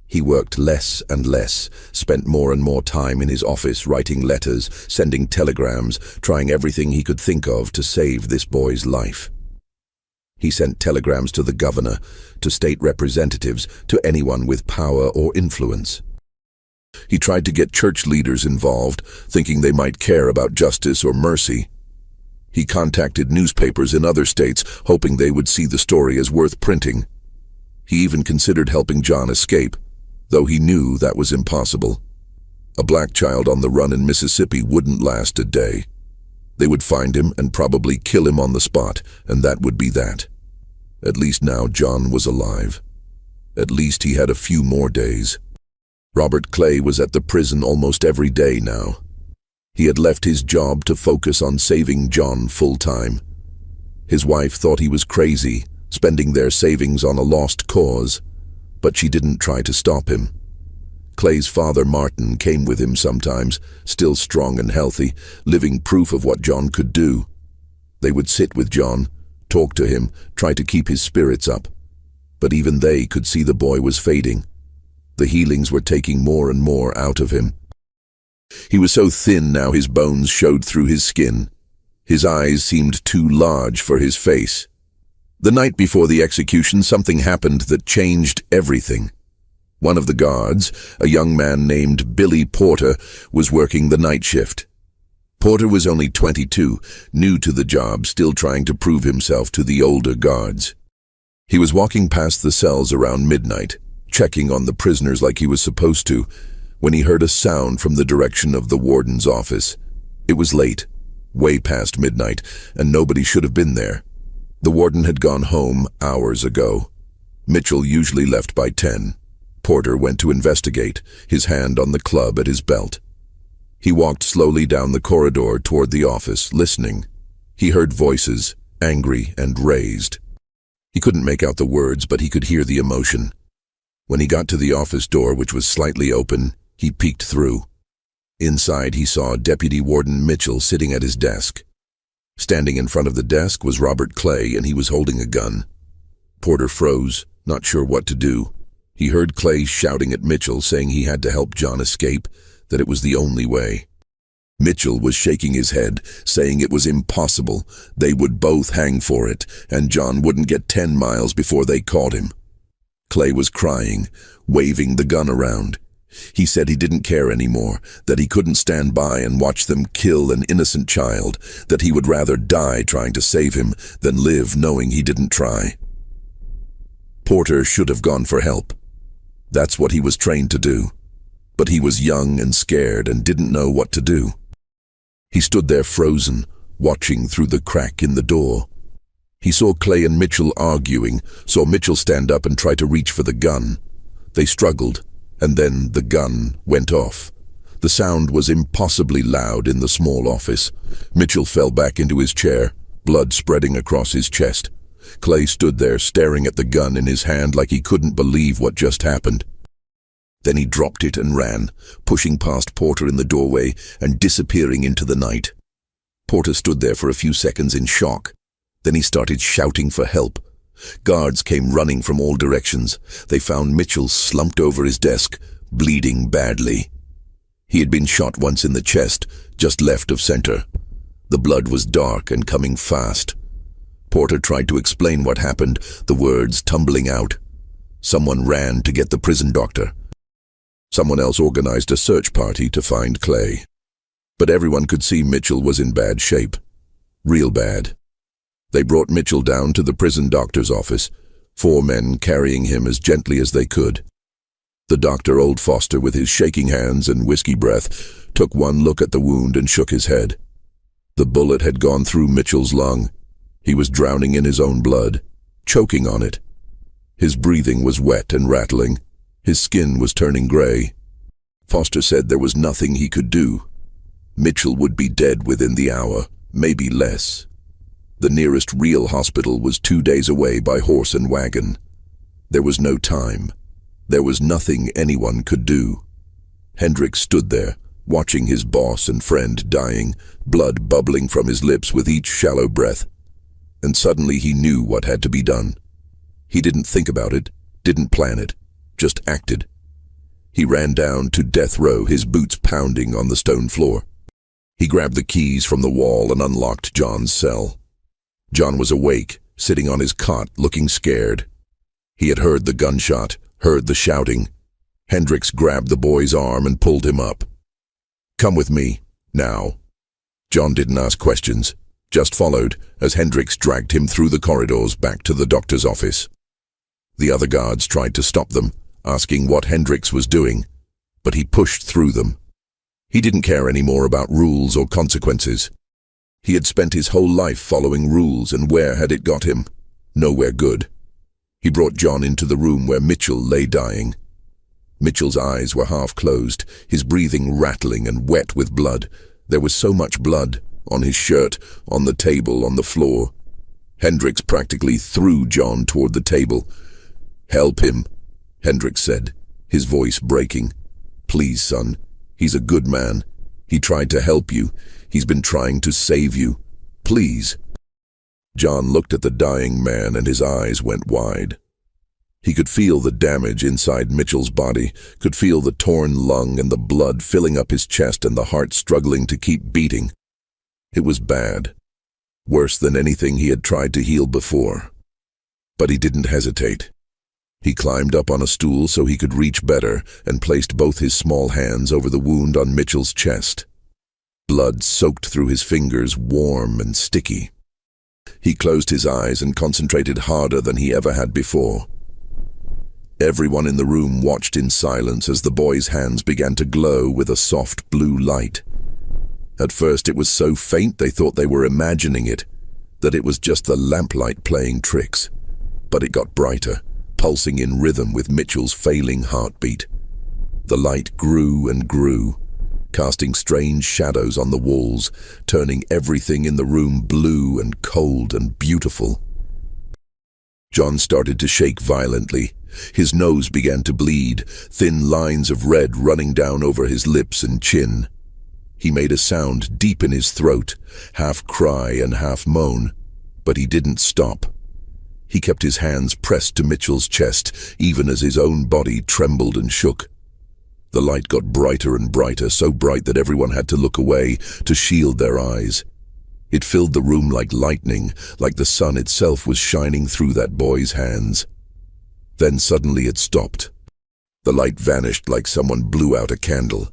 Speaker 1: He worked less and less, spent more and more time in his office writing letters, sending telegrams, trying everything he could think of to save this boy's life. He sent telegrams to the governor, to state representatives, to anyone with power or influence. He tried to get church leaders involved, thinking they might care about justice or mercy. He contacted newspapers in other states, hoping they would see the story as worth printing. He even considered helping John escape, though he knew that was impossible. A black child on the run in Mississippi wouldn't last a day. They would find him and probably kill him on the spot, and that would be that. At least now John was alive. At least he had a few more days. Robert Clay was at the prison almost every day now. He had left his job to focus on saving John full-time. His wife thought he was crazy, spending their savings on a lost cause, but she didn't try to stop him. Clay's father, Martin, came with him sometimes, still strong and healthy, living proof of what John could do. They would sit with John, talk to him, try to keep his spirits up. But even they could see the boy was fading. The healings were taking more and more out of him. He was so thin now his bones showed through his skin. His eyes seemed too large for his face. The night before the execution, something happened that changed everything. One of the guards, a young man named Billy Porter, was working the night shift. Porter was only 22, new to the job, still trying to prove himself to the older guards. He was walking past the cells around midnight, checking on the prisoners like he was supposed to, when he heard a sound from the direction of the warden's office. It was late, way past midnight, and nobody should have been there. The warden had gone home hours ago. Mitchell usually left by 10. Porter went to investigate, his hand on the club at his belt. He walked slowly down the corridor toward the office, listening. He heard voices, angry and raised. He couldn't make out the words, but he could hear the emotion. When he got to the office door, which was slightly open, he peeked through. Inside, he saw Deputy Warden Mitchell sitting at his desk. Standing in front of the desk was Robert Clay, and he was holding a gun. Porter froze, not sure what to do. He heard Clay shouting at Mitchell, saying he had to help John escape, that it was the only way. Mitchell was shaking his head, saying it was impossible. They would both hang for it, and John wouldn't get 10 miles before they caught him. Clay was crying, waving the gun around. He said he didn't care anymore, that he couldn't stand by and watch them kill an innocent child, that he would rather die trying to save him than live knowing he didn't try. Porter should have gone for help. That's what he was trained to do. But he was young and scared and didn't know what to do. He stood there frozen, watching through the crack in the door. He saw Clay and Mitchell arguing, saw Mitchell stand up and try to reach for the gun. They struggled, and then the gun went off. The sound was impossibly loud in the small office. Mitchell fell back into his chair, blood spreading across his chest. Clay stood there staring at the gun in his hand like he couldn't believe what just happened. Then he dropped it and ran, pushing past Porter in the doorway and disappearing into the night. Porter stood there for a few seconds in shock. Then he started shouting for help. Guards came running from all directions. They found Mitchell slumped over his desk, bleeding badly. He had been shot once in the chest, just left of center. The blood was dark and coming fast. Porter tried to explain what happened, the words tumbling out. Someone ran to get the prison doctor. Someone else organized a search party to find Clay. But everyone could see Mitchell was in bad shape. Real bad. They brought Mitchell down to the prison doctor's office, 4 men carrying him as gently as they could. The doctor, old Foster, with his shaking hands and whiskey breath, took one look at the wound and shook his head. The bullet had gone through Mitchell's lung. He was drowning in his own blood, choking on it. His breathing was wet and rattling. His skin was turning gray. Foster said there was nothing he could do. Mitchell would be dead within the hour, maybe less. The nearest real hospital was 2 days away by horse and wagon. There was no time. There was nothing anyone could do. Hendricks stood there, watching his boss and friend dying, blood bubbling from his lips with each shallow breath. And suddenly he knew what had to be done. He didn't think about it, didn't plan it, just acted. He ran down to death row, his boots pounding on the stone floor. He grabbed the keys from the wall and unlocked John's cell. John was awake, sitting on his cot, looking scared. He had heard the gunshot, heard the shouting. Hendricks grabbed the boy's arm and pulled him up. "Come with me, now." John didn't ask questions, just followed as Hendricks dragged him through the corridors back to the doctor's office. The other guards tried to stop them, asking what Hendricks was doing, but he pushed through them. He didn't care anymore about rules or consequences. He had spent his whole life following rules, and where had it got him? Nowhere good. He brought John into the room where Mitchell lay dying. Mitchell's eyes were half closed, his breathing rattling and wet with blood. There was so much blood, on his shirt, on the table, on the floor. Hendricks practically threw John toward the table. "Help him," Hendricks said, his voice breaking. "Please, son. He's a good man. He tried to help you. He's been trying to save you. Please." John looked at the dying man and his eyes went wide. He could feel the damage inside Mitchell's body, could feel the torn lung and the blood filling up his chest and the heart struggling to keep beating. It was bad. Worse than anything he had tried to heal before. But he didn't hesitate. He climbed up on a stool so he could reach better and placed both his small hands over the wound on Mitchell's chest. Blood soaked through his fingers, warm and sticky. He closed his eyes and concentrated harder than he ever had before. Everyone in the room watched in silence as the boy's hands began to glow with a soft blue light. At first it was so faint they thought they were imagining it, that it was just the lamplight playing tricks. But it got brighter, pulsing in rhythm with Mitchell's failing heartbeat. The light grew and grew, casting strange shadows on the walls, turning everything in the room blue and cold and beautiful. John started to shake violently. His nose began to bleed, thin lines of red running down over his lips and chin. He made a sound deep in his throat, half cry and half moan, but he didn't stop. He kept his hands pressed to Mitchell's chest, even as his own body trembled and shook. The light got brighter and brighter, so bright that everyone had to look away to shield their eyes. It filled the room like lightning, like the sun itself was shining through that boy's hands. Then suddenly it stopped. The light vanished like someone blew out a candle.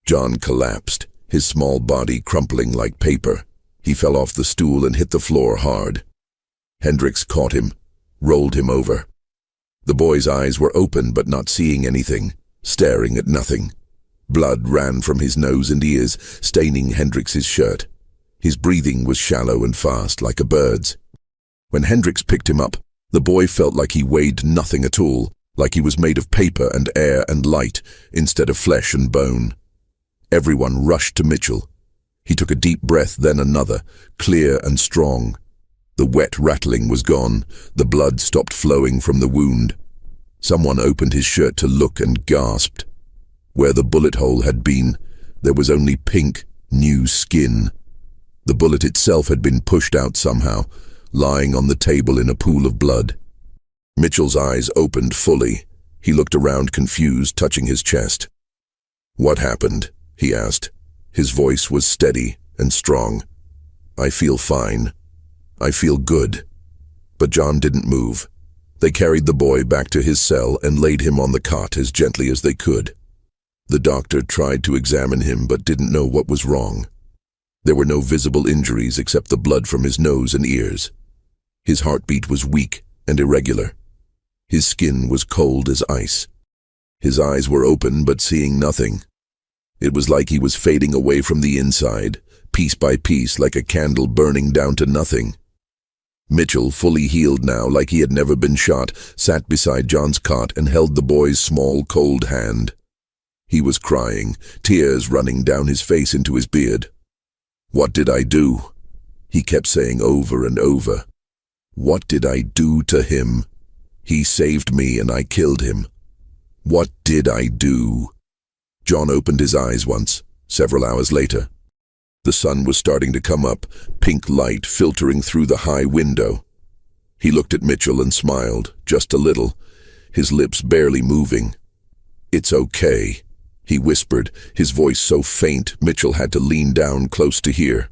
Speaker 1: John collapsed, his small body crumpling like paper. He fell off the stool and hit the floor hard. Hendricks caught him, rolled him over. The boy's eyes were open but not seeing anything, staring at nothing. Blood ran from his nose and ears, staining Hendricks's shirt. His breathing was shallow and fast, like a bird's. When Hendricks picked him up, the boy felt like he weighed nothing at all, like he was made of paper and air and light, instead of flesh and bone. Everyone rushed to Mitchell. He took a deep breath, then another, clear and strong. The wet rattling was gone, the blood stopped flowing from the wound. Someone opened his shirt to look and gasped. Where the bullet hole had been, there was only pink, new skin. The bullet itself had been pushed out somehow, lying on the table in a pool of blood. Mitchell's eyes opened fully. He looked around confused, touching his chest. "What happened?" he asked. His voice was steady and strong. "I feel fine. I feel good." But John didn't move. They carried the boy back to his cell and laid him on the cot as gently as they could. The doctor tried to examine him but didn't know what was wrong. There were no visible injuries except the blood from his nose and ears. His heartbeat was weak and irregular. His skin was cold as ice. His eyes were open but seeing nothing. It was like he was fading away from the inside, piece by piece, like a candle burning down to nothing. Mitchell, fully healed now, like he had never been shot, sat beside John's cot and held the boy's small, cold hand. He was crying, tears running down his face into his beard. "What did I do?" he kept saying over and over. "What did I do to him? He saved me and I killed him. What did I do?" John opened his eyes once, several hours later. The sun was starting to come up, pink light filtering through the high window. He looked at Mitchell and smiled, just a little, his lips barely moving. "It's okay," he whispered, his voice so faint Mitchell had to lean down close to hear.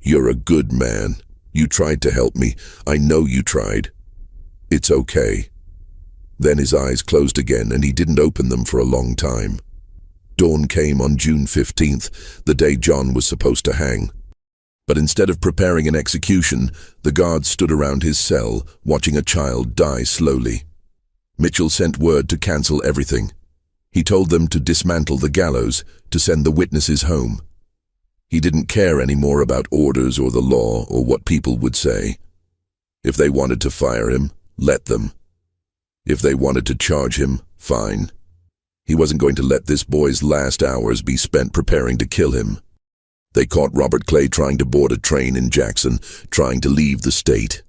Speaker 1: "You're a good man. You tried to help me. I know you tried. It's okay." Then his eyes closed again and he didn't open them for a long time. Dawn came on June 15th, the day John was supposed to hang. But instead of preparing an execution, the guards stood around his cell, watching a child die slowly. Mitchell sent word to cancel everything. He told them to dismantle the gallows, to send the witnesses home. He didn't care anymore about orders or the law or what people would say. If they wanted to fire him, let them. If they wanted to charge him, fine. He wasn't going to let this boy's last hours be spent preparing to kill him. They caught Robert Clay trying to board a train in Jackson, trying to leave the state.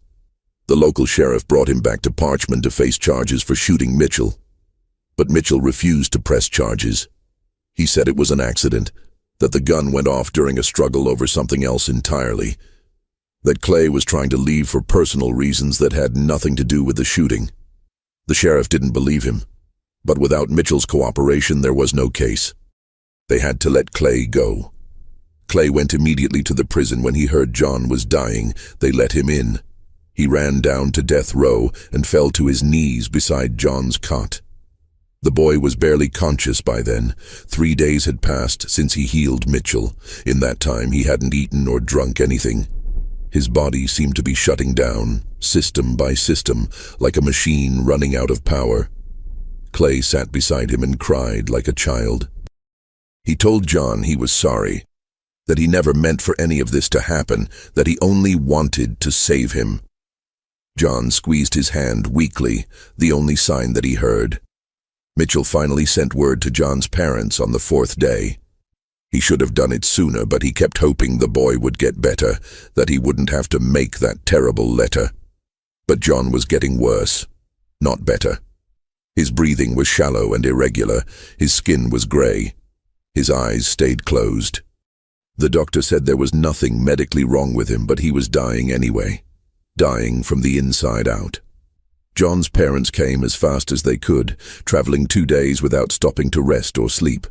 Speaker 1: The local sheriff brought him back to Parchman to face charges for shooting Mitchell. But Mitchell refused to press charges. He said it was an accident, that the gun went off during a struggle over something else entirely, that Clay was trying to leave for personal reasons that had nothing to do with the shooting. The sheriff didn't believe him, but without Mitchell's cooperation there was no case. They had to let Clay go. Clay went immediately to the prison when he heard John was dying. They let him in. He ran down to death row and fell to his knees beside John's cot. The boy was barely conscious by then. 3 days had passed since he healed Mitchell. In that time he hadn't eaten or drunk anything. His body seemed to be shutting down, system by system, like a machine running out of power. Clay sat beside him and cried like a child. He told John he was sorry, that he never meant for any of this to happen, that he only wanted to save him. John squeezed his hand weakly, the only sign that he heard. Mitchell finally sent word to John's parents on the 4th day. He should have done it sooner, but he kept hoping the boy would get better, that he wouldn't have to make that terrible letter. But John was getting worse, not better. His breathing was shallow and irregular, his skin was gray, his eyes stayed closed. The doctor said there was nothing medically wrong with him, but he was dying anyway. Dying from the inside out. John's parents came as fast as they could, traveling 2 days without stopping to rest or sleep.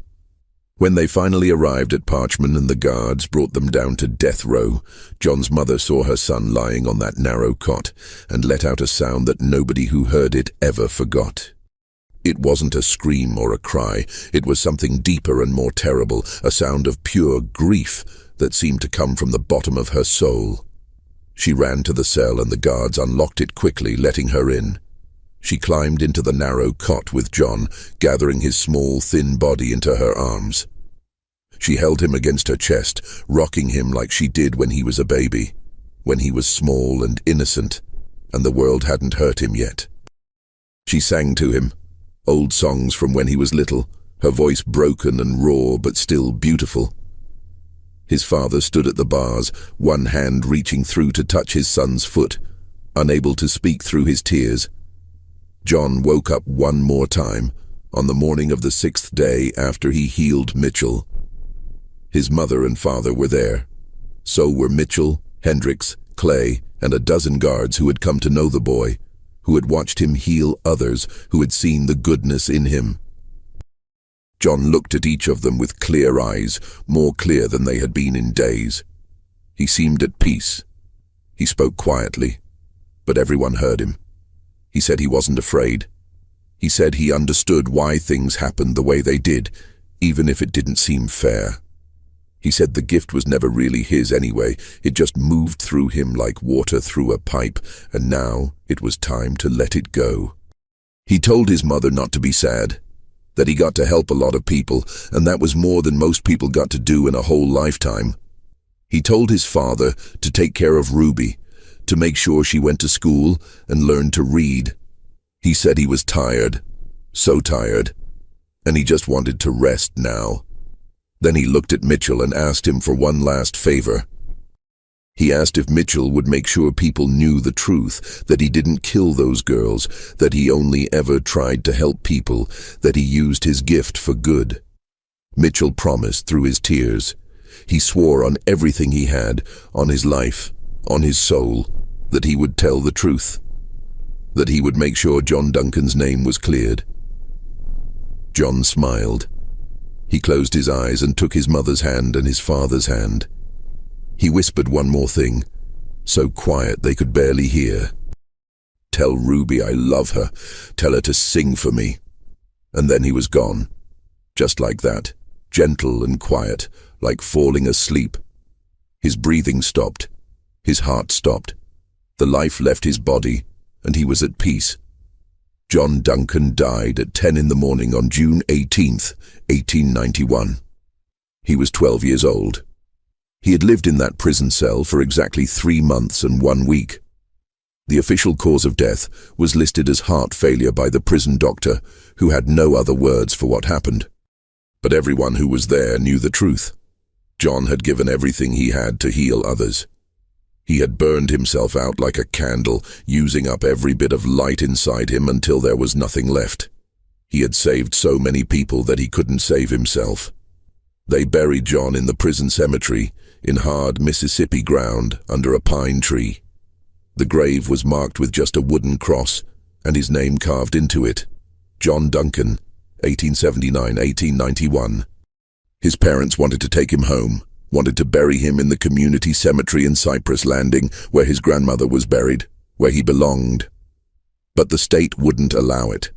Speaker 1: When they finally arrived at Parchman and the guards brought them down to death row, John's mother saw her son lying on that narrow cot and let out a sound that nobody who heard it ever forgot. It wasn't a scream or a cry, it was something deeper and more terrible, a sound of pure grief that seemed to come from the bottom of her soul. She ran to the cell and the guards unlocked it quickly, letting her in. She climbed into the narrow cot with John, gathering his small, thin body into her arms. She held him against her chest, rocking him like she did when he was a baby, when he was small and innocent, and the world hadn't hurt him yet. She sang to him, old songs from when he was little, her voice broken and raw but still beautiful. His father stood at the bars, one hand reaching through to touch his son's foot, unable to speak through his tears. John woke up one more time, on the morning of the 6th day after he healed Mitchell. His mother and father were there. So were Mitchell, Hendricks, Clay, and a dozen guards who had come to know the boy, who had watched him heal others, who had seen the goodness in him. John looked at each of them with clear eyes, more clear than they had been in days. He seemed at peace. He spoke quietly, but everyone heard him. He said he wasn't afraid. He said he understood why things happened the way they did, even if it didn't seem fair. He said the gift was never really his anyway, it just moved through him like water through a pipe, and now it was time to let it go. He told his mother not to be sad, that he got to help a lot of people, and that was more than most people got to do in a whole lifetime. He told his father to take care of Ruby, to make sure she went to school and learned to read. He said he was tired, so tired, and he just wanted to rest now. Then he looked at Mitchell and asked him for one last favor. He asked if Mitchell would make sure people knew the truth, that he didn't kill those girls, that he only ever tried to help people, that he used his gift for good. Mitchell promised through his tears. He swore on everything he had, on his life, on his soul, that he would tell the truth, that he would make sure John Duncan's name was cleared. John smiled. He closed his eyes and took his mother's hand and his father's hand. He whispered one more thing, so quiet they could barely hear. "Tell Ruby I love her. Tell her to sing for me." And then he was gone. Just like that, gentle and quiet, like falling asleep. His breathing stopped. His heart stopped. The life left his body, and he was at peace. John Duncan died at 10 in the morning on June 18th, 1891. He was 12 years old. He had lived in that prison cell for exactly 3 months and 1 week. The official cause of death was listed as heart failure by the prison doctor, who had no other words for what happened. But everyone who was there knew the truth. John had given everything he had to heal others. He had burned himself out like a candle, using up every bit of light inside him until there was nothing left. He had saved so many people that he couldn't save himself. They buried John in the prison cemetery, in hard Mississippi ground, under a pine tree. The grave was marked with just a wooden cross, and his name carved into it. John Duncan, 1879-1891. His parents wanted to take him home, wanted to bury him in the community cemetery in Cypress Landing, where his grandmother was buried, where he belonged. But the state wouldn't allow it.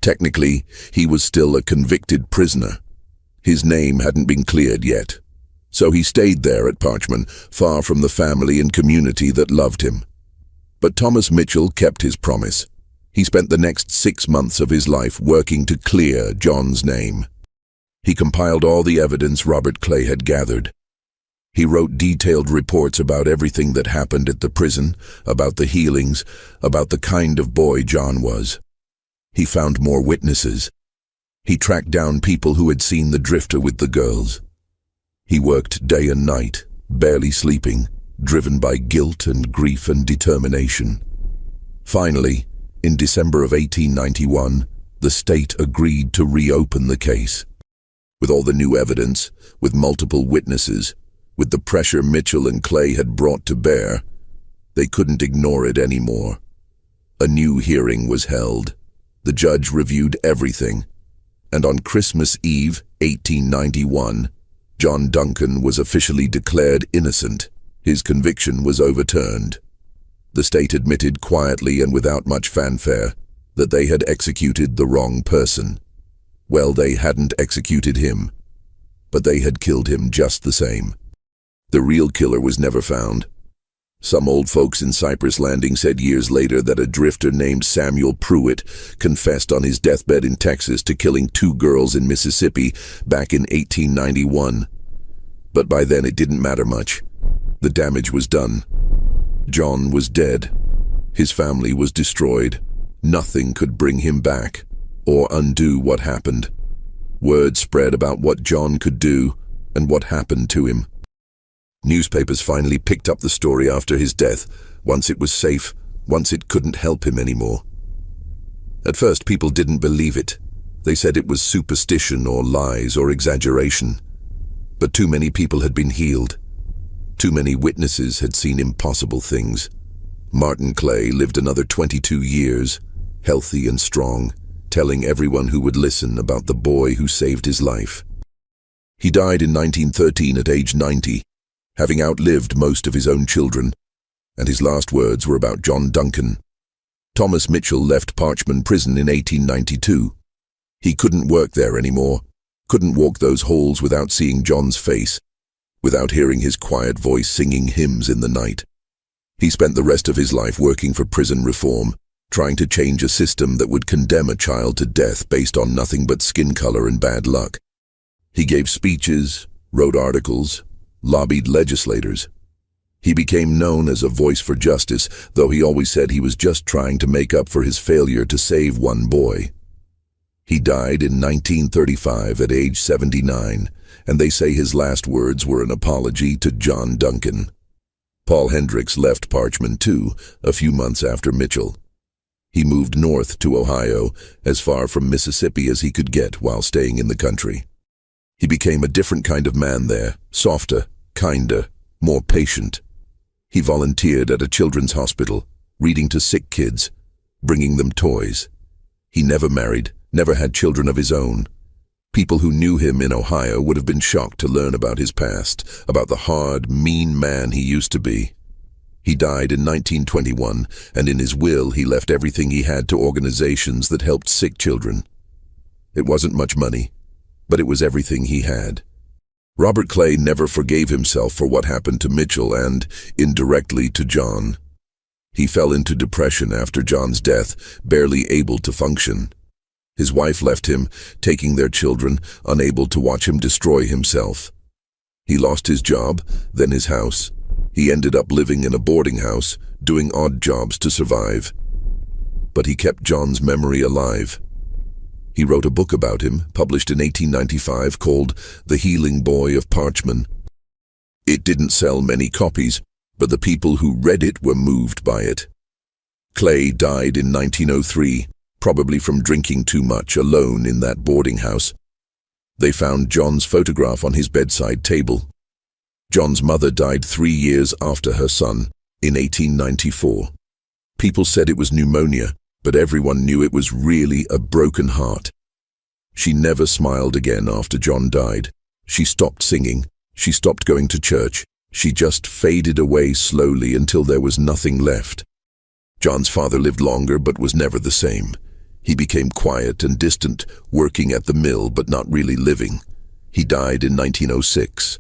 Speaker 1: Technically, he was still a convicted prisoner. His name hadn't been cleared yet. So he stayed there at Parchman, far from the family and community that loved him. But Thomas Mitchell kept his promise. He spent the next 6 months of his life working to clear John's name. He compiled all the evidence Robert Clay had gathered. He wrote detailed reports about everything that happened at the prison, about the healings, about the kind of boy John was. He found more witnesses. He tracked down people who had seen the drifter with the girls. He worked day and night, barely sleeping, driven by guilt and grief and determination. Finally, in December of 1891, the state agreed to reopen the case. With all the new evidence, with multiple witnesses, with the pressure Mitchell and Clay had brought to bear, they couldn't ignore it anymore. A new hearing was held. The judge reviewed everything, and on Christmas Eve, 1891, John Duncan was officially declared innocent. His conviction was overturned. The state admitted quietly and without much fanfare that they had executed the wrong person. Well, they hadn't executed him, but they had killed him just the same. The real killer was never found. Some old folks in Cypress Landing said years later that a drifter named Samuel Pruitt confessed on his deathbed in Texas to killing 2 girls in Mississippi back in 1891. But by then it didn't matter much. The damage was done. John was dead. His family was destroyed. Nothing could bring him back or undo what happened. Word spread about what John could do and what happened to him. Newspapers finally picked up the story after his death, once it was safe, once it couldn't help him anymore. At first, people didn't believe it. They said it was superstition or lies or exaggeration. But too many people had been healed. Too many witnesses had seen impossible things. Martin Clay lived another 22 years, healthy and strong, telling everyone who would listen about the boy who saved his life. He died in 1913 at age 90, having outlived most of his own children, and his last words were about John Duncan. Thomas Mitchell left Parchman Prison in 1892. He couldn't work there anymore, couldn't walk those halls without seeing John's face, without hearing his quiet voice singing hymns in the night. He spent the rest of his life working for prison reform, trying to change a system that would condemn a child to death based on nothing but skin color and bad luck. He gave speeches, wrote articles, lobbied legislators. He became known as a voice for justice, though he always said he was just trying to make up for his failure to save one boy. He died in 1935 at age 79, and they say his last words were an apology to John Duncan. Paul Hendricks left Parchman too, a few months after Mitchell. He moved north to Ohio, as far from Mississippi as he could get while staying in the country. He became a different kind of man there, softer, kinder, more patient. He volunteered at a children's hospital, reading to sick kids, bringing them toys. He never married, never had children of his own. People who knew him in Ohio would have been shocked to learn about his past, about the hard, mean man he used to be. He died in 1921, and in his will he left everything he had to organizations that helped sick children. It wasn't much money, but it was everything he had. Robert Clay never forgave himself for what happened to Mitchell and, indirectly, to John. He fell into depression after John's death, barely able to function. His wife left him, taking their children, unable to watch him destroy himself. He lost his job, then his house. He ended up living in a boarding house, doing odd jobs to survive. But he kept John's memory alive. He wrote a book about him, published in 1895, called The Healing Boy of Parchman. It didn't sell many copies, but the people who read it were moved by it. Clay died in 1903, probably from drinking too much alone in that boarding house. They found John's photograph on his bedside table. John's mother died 3 years after her son, in 1894. People said it was pneumonia, but everyone knew it was really a broken heart. She never smiled again after John died. She stopped singing. She stopped going to church. She just faded away slowly until there was nothing left. John's father lived longer but was never the same. He became quiet and distant, working at the mill but not really living. He died in 1906.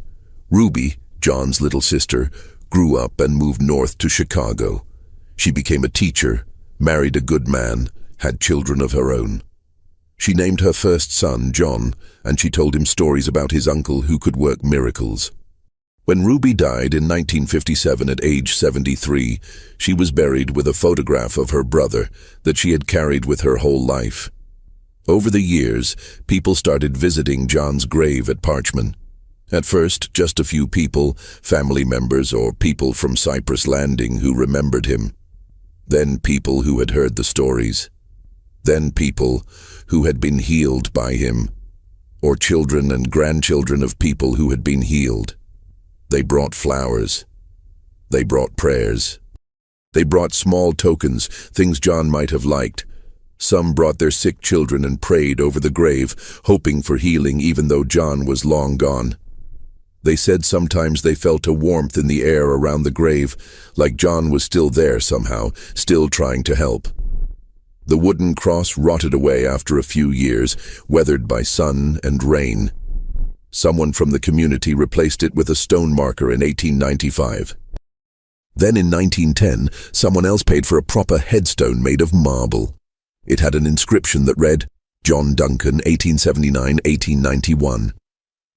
Speaker 1: Ruby, John's little sister, grew up and moved north to Chicago. She became a teacher, married a good man, had children of her own. She named her first son John, and she told him stories about his uncle who could work miracles. When Ruby died in 1957 at age 73, she was buried with a photograph of her brother that she had carried with her whole life. Over the years, people started visiting John's grave at Parchman. At first, just a few people, family members or people from Cypress Landing who remembered him. Then people who had heard the stories. Then people who had been healed by him, or children and grandchildren of people who had been healed. They brought flowers. They brought prayers. They brought small tokens, things John might have liked. Some brought their sick children and prayed over the grave, hoping for healing even though John was long gone. They said sometimes they felt a warmth in the air around the grave, like John was still there somehow, still trying to help. The wooden cross rotted away after a few years, weathered by sun and rain. Someone from the community replaced it with a stone marker in 1895. Then in 1910, someone else paid for a proper headstone made of marble. It had an inscription that read, John Duncan, 1879-1891.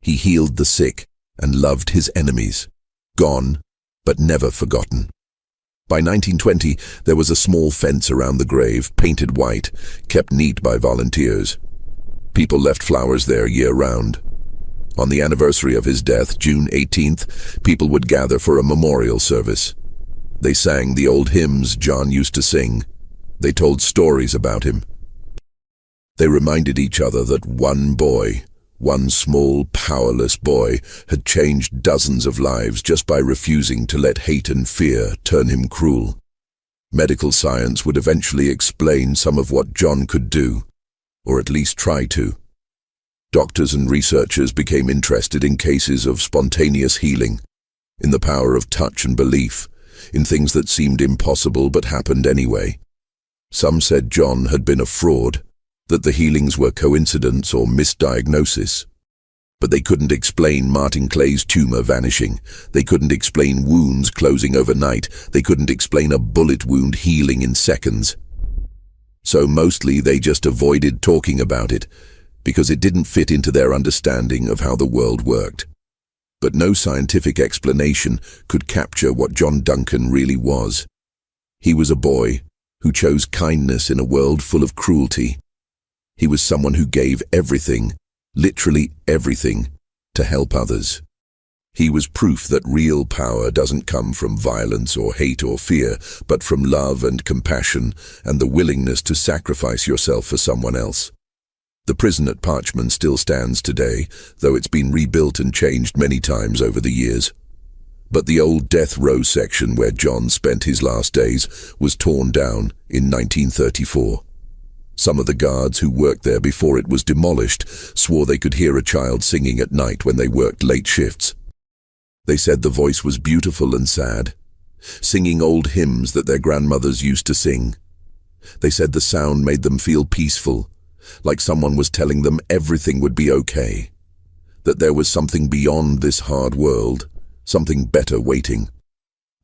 Speaker 1: He healed the sick and loved his enemies. Gone, but never forgotten. By 1920, there was a small fence around the grave, painted white, kept neat by volunteers. People left flowers there year-round. On the anniversary of his death, June 18th, people would gather for a memorial service. They sang the old hymns John used to sing. They told stories about him. They reminded each other that one boy, one small, powerless boy, had changed dozens of lives just by refusing to let hate and fear turn him cruel. Medical science would eventually explain some of what John could do, or at least try to. Doctors and researchers became interested in cases of spontaneous healing, in the power of touch and belief, in things that seemed impossible but happened anyway. Some said John had been a fraud, that the healings were coincidence or misdiagnosis. But they couldn't explain Martin Clay's tumor vanishing. They couldn't explain wounds closing overnight. They couldn't explain a bullet wound healing in seconds. So mostly they just avoided talking about it, because it didn't fit into their understanding of how the world worked. But no scientific explanation could capture what John Duncan really was. He was a boy who chose kindness in a world full of cruelty. He was someone who gave everything, literally everything, to help others. He was proof that real power doesn't come from violence or hate or fear, but from love and compassion and the willingness to sacrifice yourself for someone else. The prison at Parchman still stands today, though it's been rebuilt and changed many times over the years. But the old death row section where John spent his last days was torn down in 1934. Some of the guards who worked there before it was demolished swore they could hear a child singing at night when they worked late shifts. They said the voice was beautiful and sad, singing old hymns that their grandmothers used to sing. They said the sound made them feel peaceful, like someone was telling them everything would be okay, that there was something beyond this hard world, something better waiting.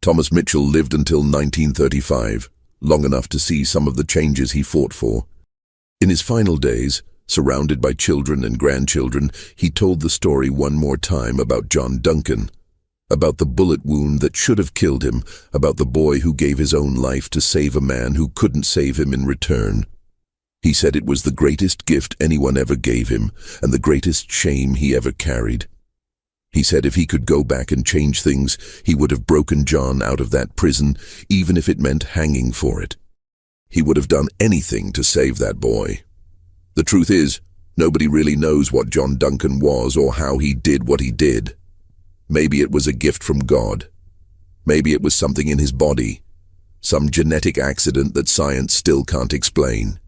Speaker 1: Thomas Mitchell lived until 1935, long enough to see some of the changes he fought for. In his final days, surrounded by children and grandchildren, he told the story one more time about John Duncan. About the bullet wound that should have killed him, about the boy who gave his own life to save a man who couldn't save him in return. He said it was the greatest gift anyone ever gave him, and the greatest shame he ever carried. He said if he could go back and change things, he would have broken John out of that prison, even if it meant hanging for it. He would have done anything to save that boy. The truth is, nobody really knows what John Duncan was or how he did what he did. Maybe it was a gift from God. Maybe it was something in his body, some genetic accident that science still can't explain.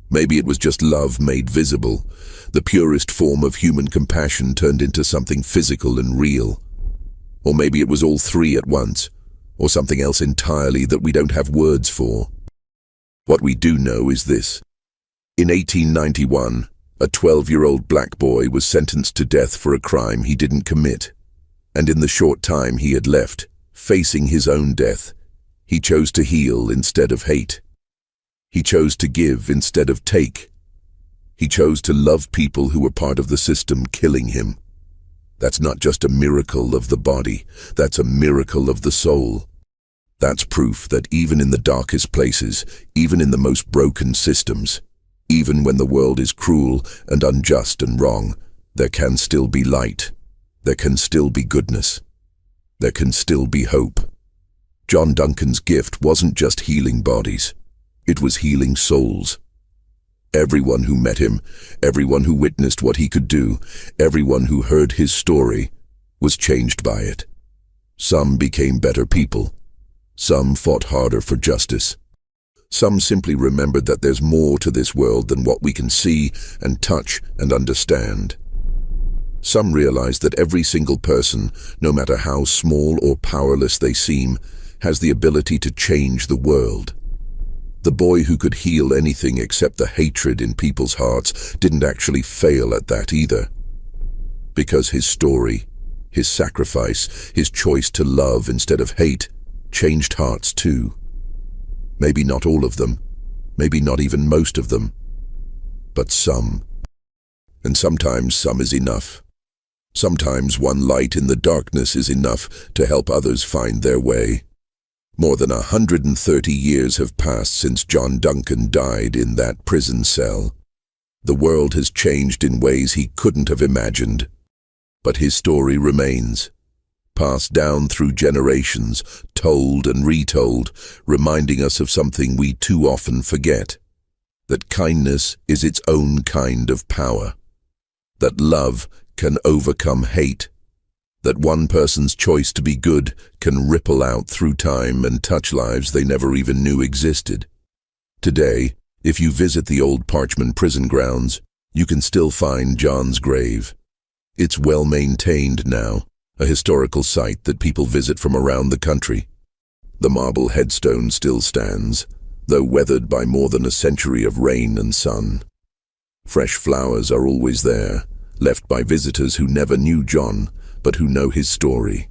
Speaker 1: Maybe it was just love made visible, the purest form of human compassion turned into something physical and real. Or maybe it was all three at once, or something else entirely that we don't have words for. What we do know is this. In 1891, a 12-year-old black boy was sentenced to death for a crime he didn't commit. And in the short time he had left, facing his own death, he chose to heal instead of hate. He chose to give instead of take. He chose to love people who were part of the system killing him. That's not just a miracle of the body, that's a miracle of the soul. That's proof that even in the darkest places, even in the most broken systems, even when the world is cruel and unjust and wrong, there can still be light. There can still be goodness. There can still be hope. John Duncan's gift wasn't just healing bodies. It was healing souls. Everyone who met him, everyone who witnessed what he could do, everyone who heard his story, was changed by it. Some became better people. Some fought harder for justice. Some simply remembered that there's more to this world than what we can see and touch and understand. Some realized that every single person, no matter how small or powerless they seem, has the ability to change the world. The boy who could heal anything except the hatred in people's hearts didn't actually fail at that either. Because his story, his sacrifice, his choice to love instead of hate, changed hearts too. Maybe not all of them, maybe not even most of them, but some. And sometimes some is enough. Sometimes one light in the darkness is enough to help others find their way. More than 130 years have passed since John Duncan died in that prison cell. The world has changed in ways he couldn't have imagined. But his story remains, passed down through generations, told and retold, reminding us of something we too often forget. That kindness is its own kind of power. That love can overcome hate. That one person's choice to be good can ripple out through time and touch lives they never even knew existed. Today, if you visit the old Parchman prison grounds, you can still find John's grave. It's well maintained now, a historical site that people visit from around the country. The marble headstone still stands, though weathered by more than a century of rain and sun. Fresh flowers are always there, left by visitors who never knew John, but who know his story.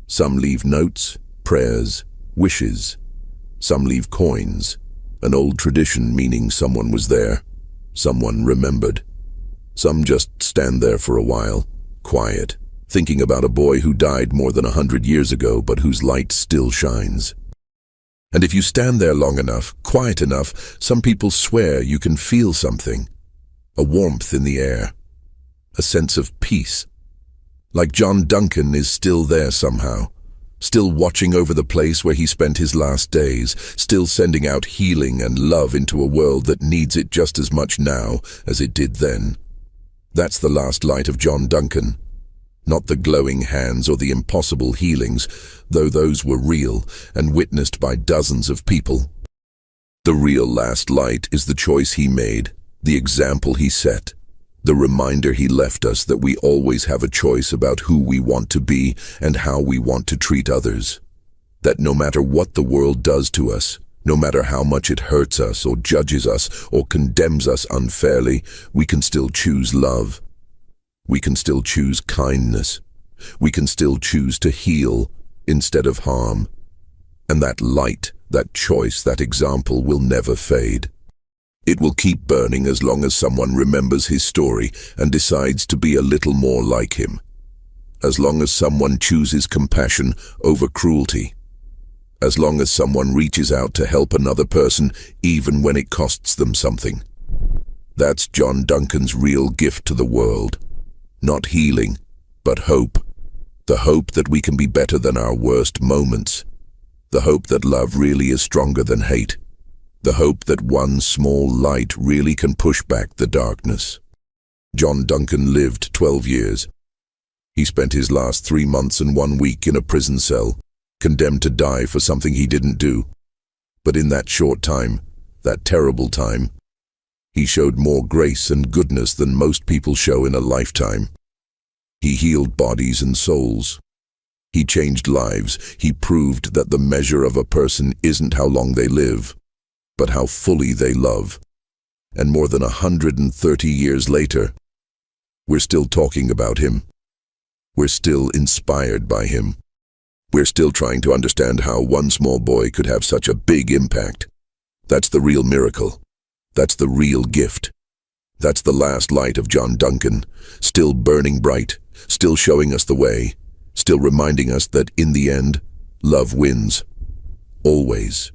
Speaker 1: Some leave notes, prayers, wishes. Some leave coins, an old tradition meaning someone was there, someone remembered. Some just stand there for a while, quiet, thinking about a boy who died more than 100 years ago but whose light still shines. And if you stand there long enough, quiet enough, some people swear you can feel something. A warmth in the air. A sense of peace. Like John Duncan is still there somehow, still watching over the place where he spent his last days, still sending out healing and love into a world that needs it just as much now as it did then. That's the last light of John Duncan. Not the glowing hands or the impossible healings, though those were real and witnessed by dozens of people. The real last light is the choice he made, the example he set. The reminder he left us that we always have a choice about who we want to be and how we want to treat others. That no matter what the world does to us, no matter how much it hurts us or judges us or condemns us unfairly, we can still choose love. We can still choose kindness. We can still choose to heal instead of harm. And that light, that choice, that example will never fade. It will keep burning as long as someone remembers his story and decides to be a little more like him. as long as someone chooses compassion over cruelty, as long as someone reaches out to help another person even when it costs them something. That's John Duncan's real gift to the world. Not healing, but hope. The hope that we can be better than our worst moments. The hope that love really is stronger than hate. The hope that one small light really can push back the darkness. John Duncan lived 12 years. He spent his last 3 months and 1 week in a prison cell, condemned to die for something he didn't do. But in that short time, that terrible time, he showed more grace and goodness than most people show in a lifetime. He healed bodies and souls. He changed lives. He proved that the measure of a person isn't how long they live, but how fully they love. And more than 130 years later, we're still talking about him. We're still inspired by him. We're still trying to understand how one small boy could have such a big impact. That's the real miracle. That's the real gift. That's the last light of John Duncan, still burning bright, still showing us the way, still reminding us that in the end, love wins. Always.